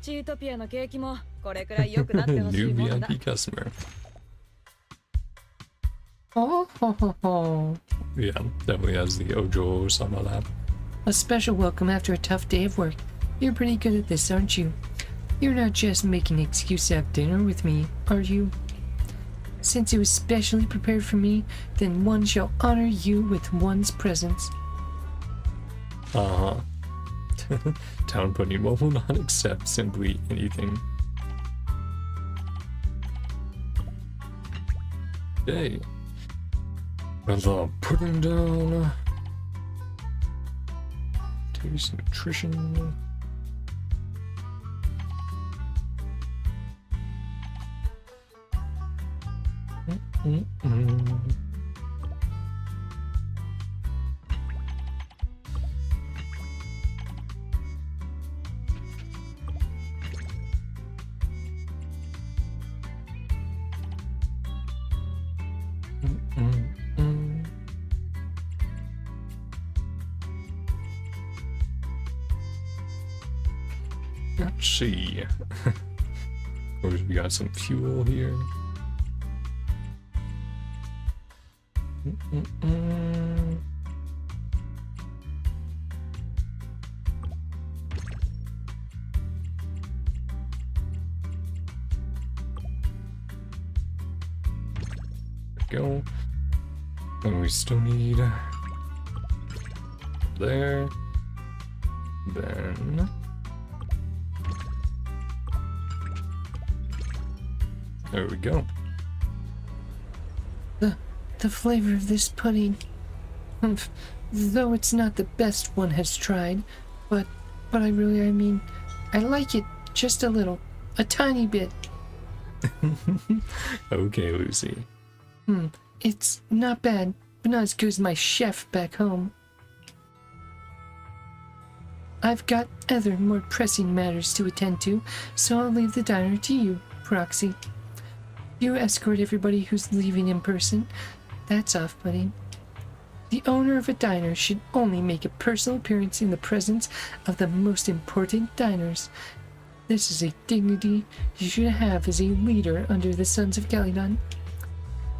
チートピアの景気もこれくらい良くなってほしい New もんだ。 VIP customer. Oh, ho, ho, ho. Yeah, definitely has the Ojo Sama lap. A special welcome after a tough day of work. You're pretty good at this, aren't you? You're not just making an excuse to have dinner with me, are you? Since it was specially prepared for me, then one shall honor you with one's presence. Uh-huh. Town Pudding will not accept simply anything. Okay. Got the pudding down. Taste nutrition. Let's see. Of course, we got some fuel here. There we go. And we still need there. Then there we go. The flavor of this pudding. Though it's not the best one has tried, but I mean, I like it just a little. A tiny bit. Okay, Lucy. It's not bad, but not as good as my chef back home. I've got other, more pressing matters to attend to, so I'll leave the diner to you, Proxy. You escort everybody who's leaving in person. That's off-putting. The owner of a diner should only make a personal appearance in the presence of the most important diners. This is a dignity you should have as a leader under the Sons of Calydon.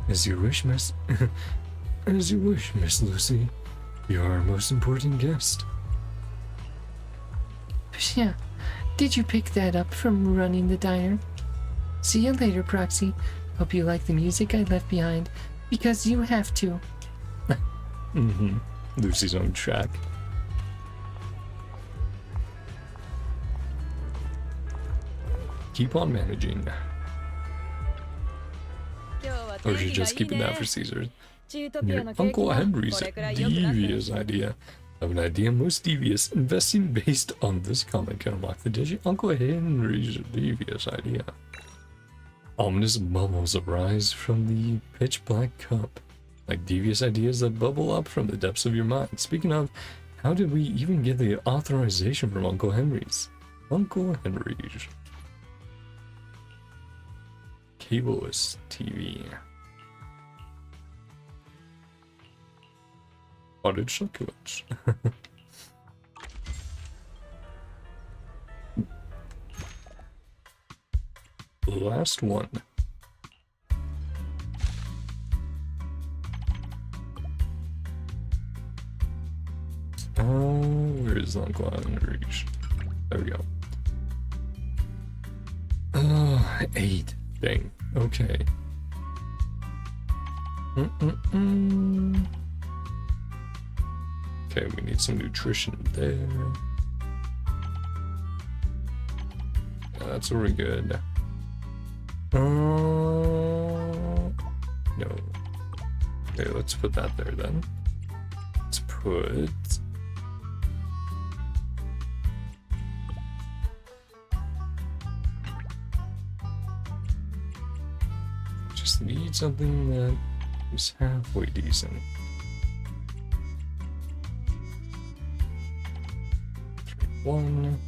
As you wish, Miss. As you wish, Miss Lucy. You're our most important guest. Yeah. Did you pick that up from running the diner? See you later, Proxy. Hope you like the music I left behind, because you have to. Lucy's on track. Keep on managing. Or is she just keeping that for Caesar? Your Uncle Henry's devious idea. I have an idea most devious. Investing based on this comment can unlock the digit. Uncle Henry's devious idea. Ominous bubbles arise from the pitch black cup, like devious ideas that bubble up from the depths of your mind. Speaking of, how did we even get the authorization from Uncle Henry's? Uncle Henry's. Cableless TV. Potted succulents. Last one. Where is Uncle Henry's? There we go. 8. Dang. Okay. Okay, we need some nutrition there. Yeah, that's really good. No. Okay, let's put that there then. Let's put... Just need something that is halfway decent. One.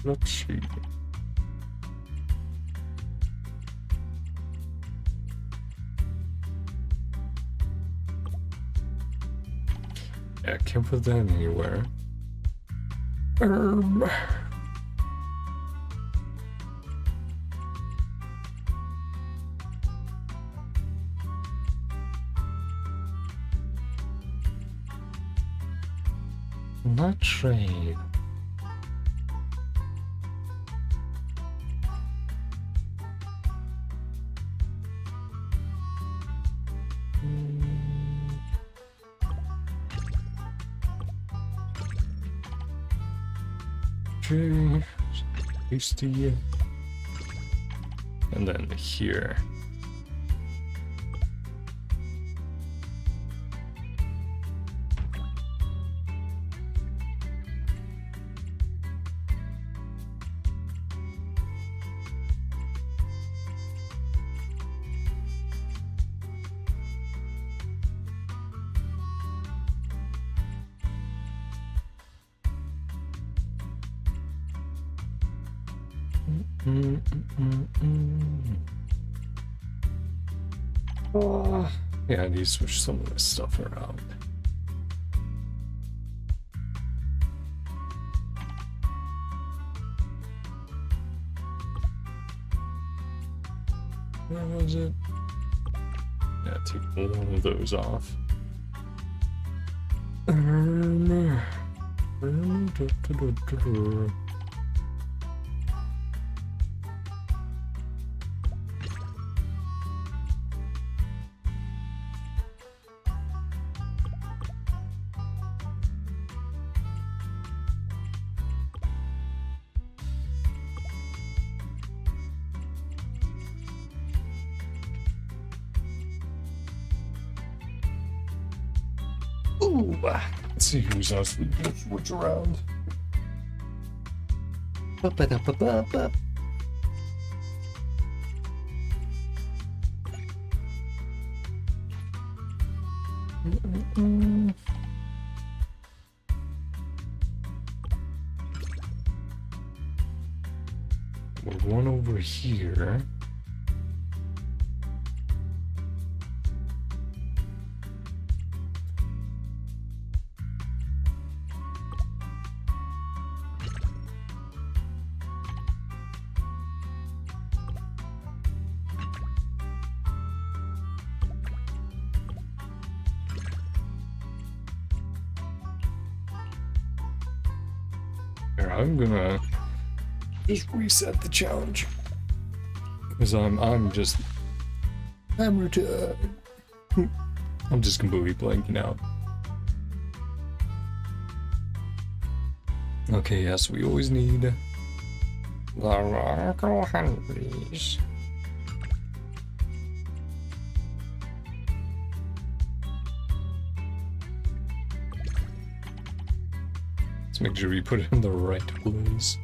Let's see. Yeah, I can't put that anywhere. Not trade. Okay, tasty. And then here. Yeah, I need to switch some of this stuff around. Where was it? Yeah, take one of those off. Ooh, let's see who's else we can switch around. Ba-ba-da-ba-ba-ba. We're one over here. Here, I'm gonna just reset the challenge because I'm just hammered. I'm just completely blanking out. Okay, yes, we always need the local handles. Let's make sure we put it in the right place.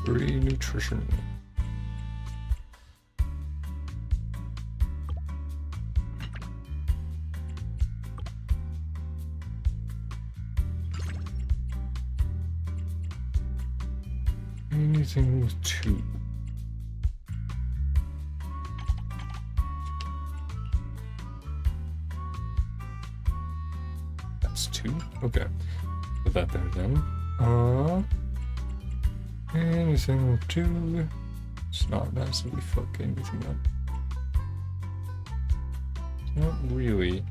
Free nutrition. Anything with 2. That's 2. Okay. Put that there then. Anything with 2. It's not massively fuck anything up. Not really.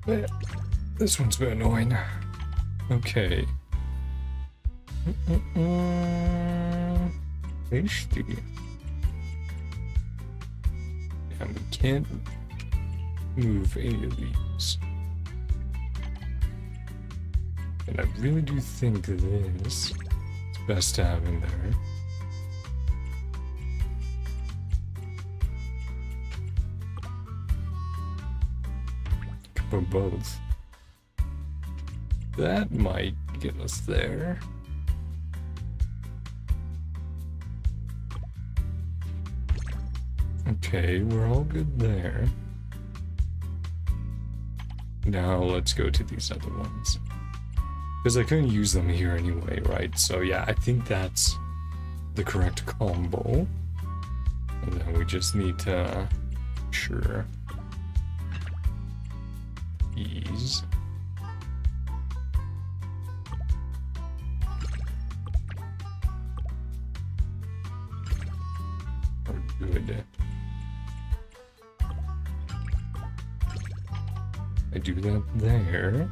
But this one's been annoying. Okay. Tasty. And we can't move any of these. And I really do think this is best to have in there. For both. That might get us there. Okay, we're all good there. Now let's go to these other ones. Because I couldn't use them here anyway, right? So yeah, I think that's the correct combo. And then we just need to... Sure. Ease. We're good. I do that there.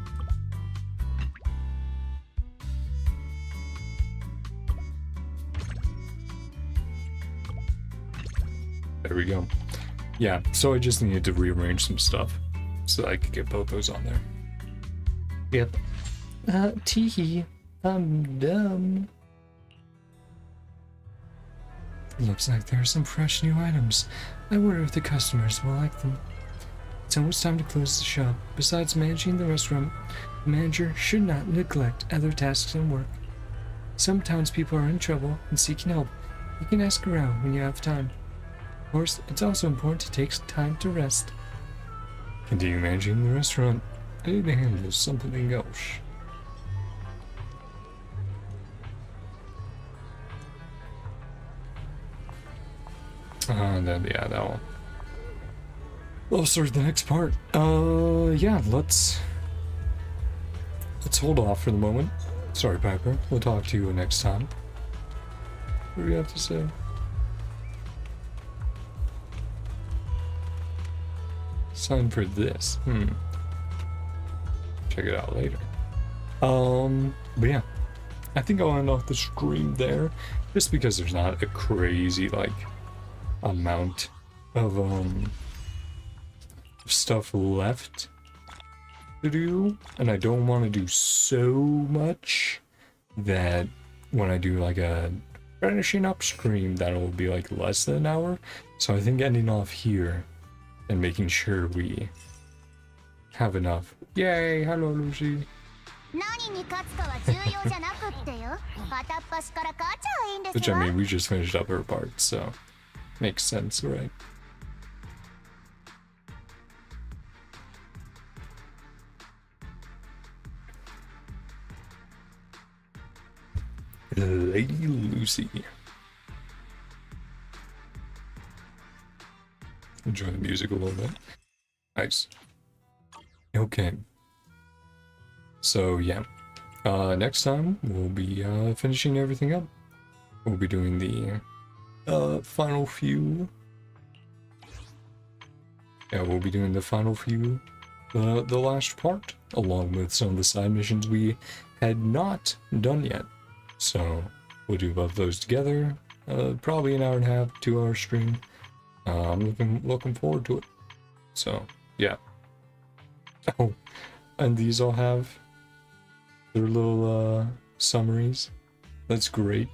There we go. Yeah, so I just needed to rearrange some stuff so I could get both those on there. Yep. Teehee. I'm dumb. Looks like there are some fresh new items. I wonder if the customers will like them. It's almost time to close the shop. Besides managing the restaurant, the manager should not neglect other tasks and work. Some townspeople are in trouble and seeking help. You can ask around when you have time. Of course, it's also important to take time to rest. Continue managing the restaurant. I need to handle something else. Then yeah, that one. I'll start the next part. Yeah, let's hold off for the moment. Sorry, Piper. We'll talk to you next time. What do you have to say? Sign for this. Check it out later. But yeah, I think I'll end off the stream there, just because there's not a crazy like amount of stuff left. to do, and I don't want to do so much that when I do like a finishing up stream, that'll be like less than an hour. So I think ending off here and making sure we have enough. Yay! Hello, Lucy. 何に勝つかは重要じゃなくってよ。片っ端から勝っちゃいいんです Which, I わ。 mean, we just finished up her part, so makes sense, right? Lady Lucy. Enjoy the music a little bit. Nice. Okay. So yeah, next time we'll be finishing everything up. We'll be doing the final few. Yeah, we'll be doing the final few, the last part, along with some of the side missions we had not done yet. So we'll do both those together. Probably an hour and a half, 2-hour stream. I'm looking forward to it. So yeah. Oh, and these all have their little summaries. That's great.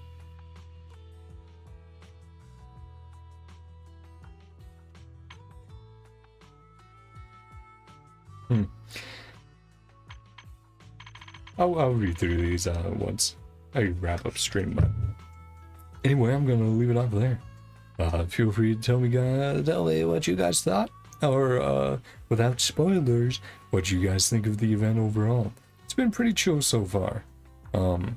I'll read through these once I wrap up stream, but anyway, I'm gonna leave it off there. Feel free to tell me what you guys thought, or without spoilers, what you guys think of the event overall. It's been pretty chill so far. With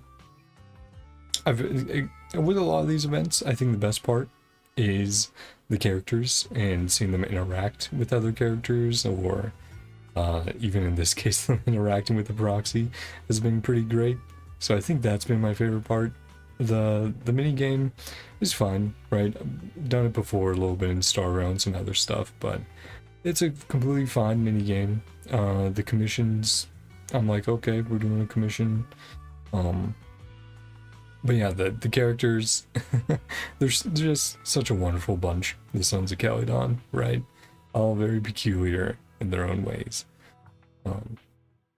a lot of these events, I think the best part is the characters and seeing them interact with other characters, or even in this case, them interacting with the proxy has been pretty great. So I think that's been my favorite part. The mini game is fine, right? I've done it before a little bit in Star Rail and some other stuff, but it's a completely fine mini game. The commissions, I'm like, okay, we're doing a commission. But yeah, the characters, they're just such a wonderful bunch. The Sons of Calydon, right? All very peculiar in their own ways. But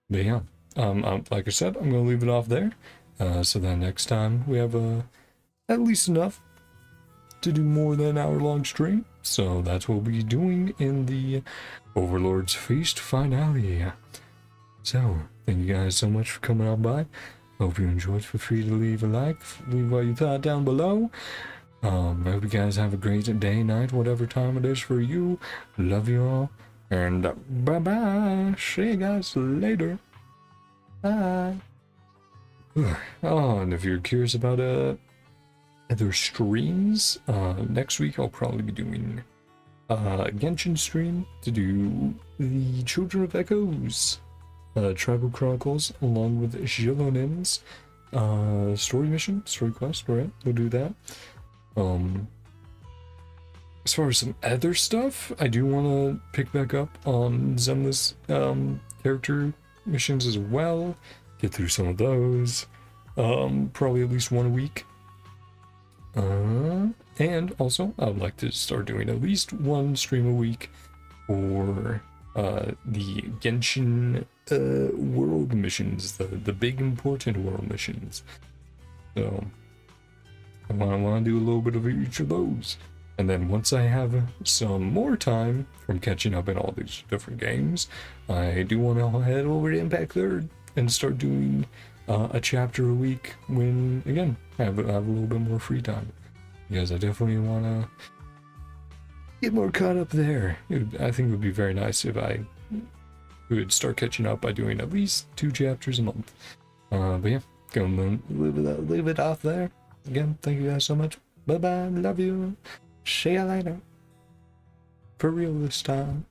yeah, like I said, I'm gonna leave it off there. So then next time we have at least enough to do more than an hour-long stream. So that's what we'll be doing in the Overlord's Feast finale. So thank you guys so much for coming on by. Hope you enjoyed. Feel free to leave a like, leave what you thought down below. I hope you guys have a great day, night, whatever time it is for you. Love you all, and bye-bye. See you guys later. Bye. Oh, and if you're curious about other streams, next week I'll probably be doing a Genshin stream to do the Children of Echoes Tribal Chronicles, along with Jilonin's story quest, right? We'll do that. As far as some other stuff, I do want to pick back up on Zenless character missions as well. Get through some of those. Probably at least one a week. And also, I would like to start doing at least one stream a week for the Genshin world missions, the big important world missions. So I want to do a little bit of each of those. And then once I have some more time from catching up in all these different games, I do want to head over to Impact Third and start doing a chapter a week when, again, I have a little bit more free time. Because I definitely want to get more caught up there. I think it would be very nice if I would start catching up by doing at least 2 chapters a month. But yeah, gonna leave it off there. Again, thank you guys so much. Bye-bye, love you. See you later. For real this time.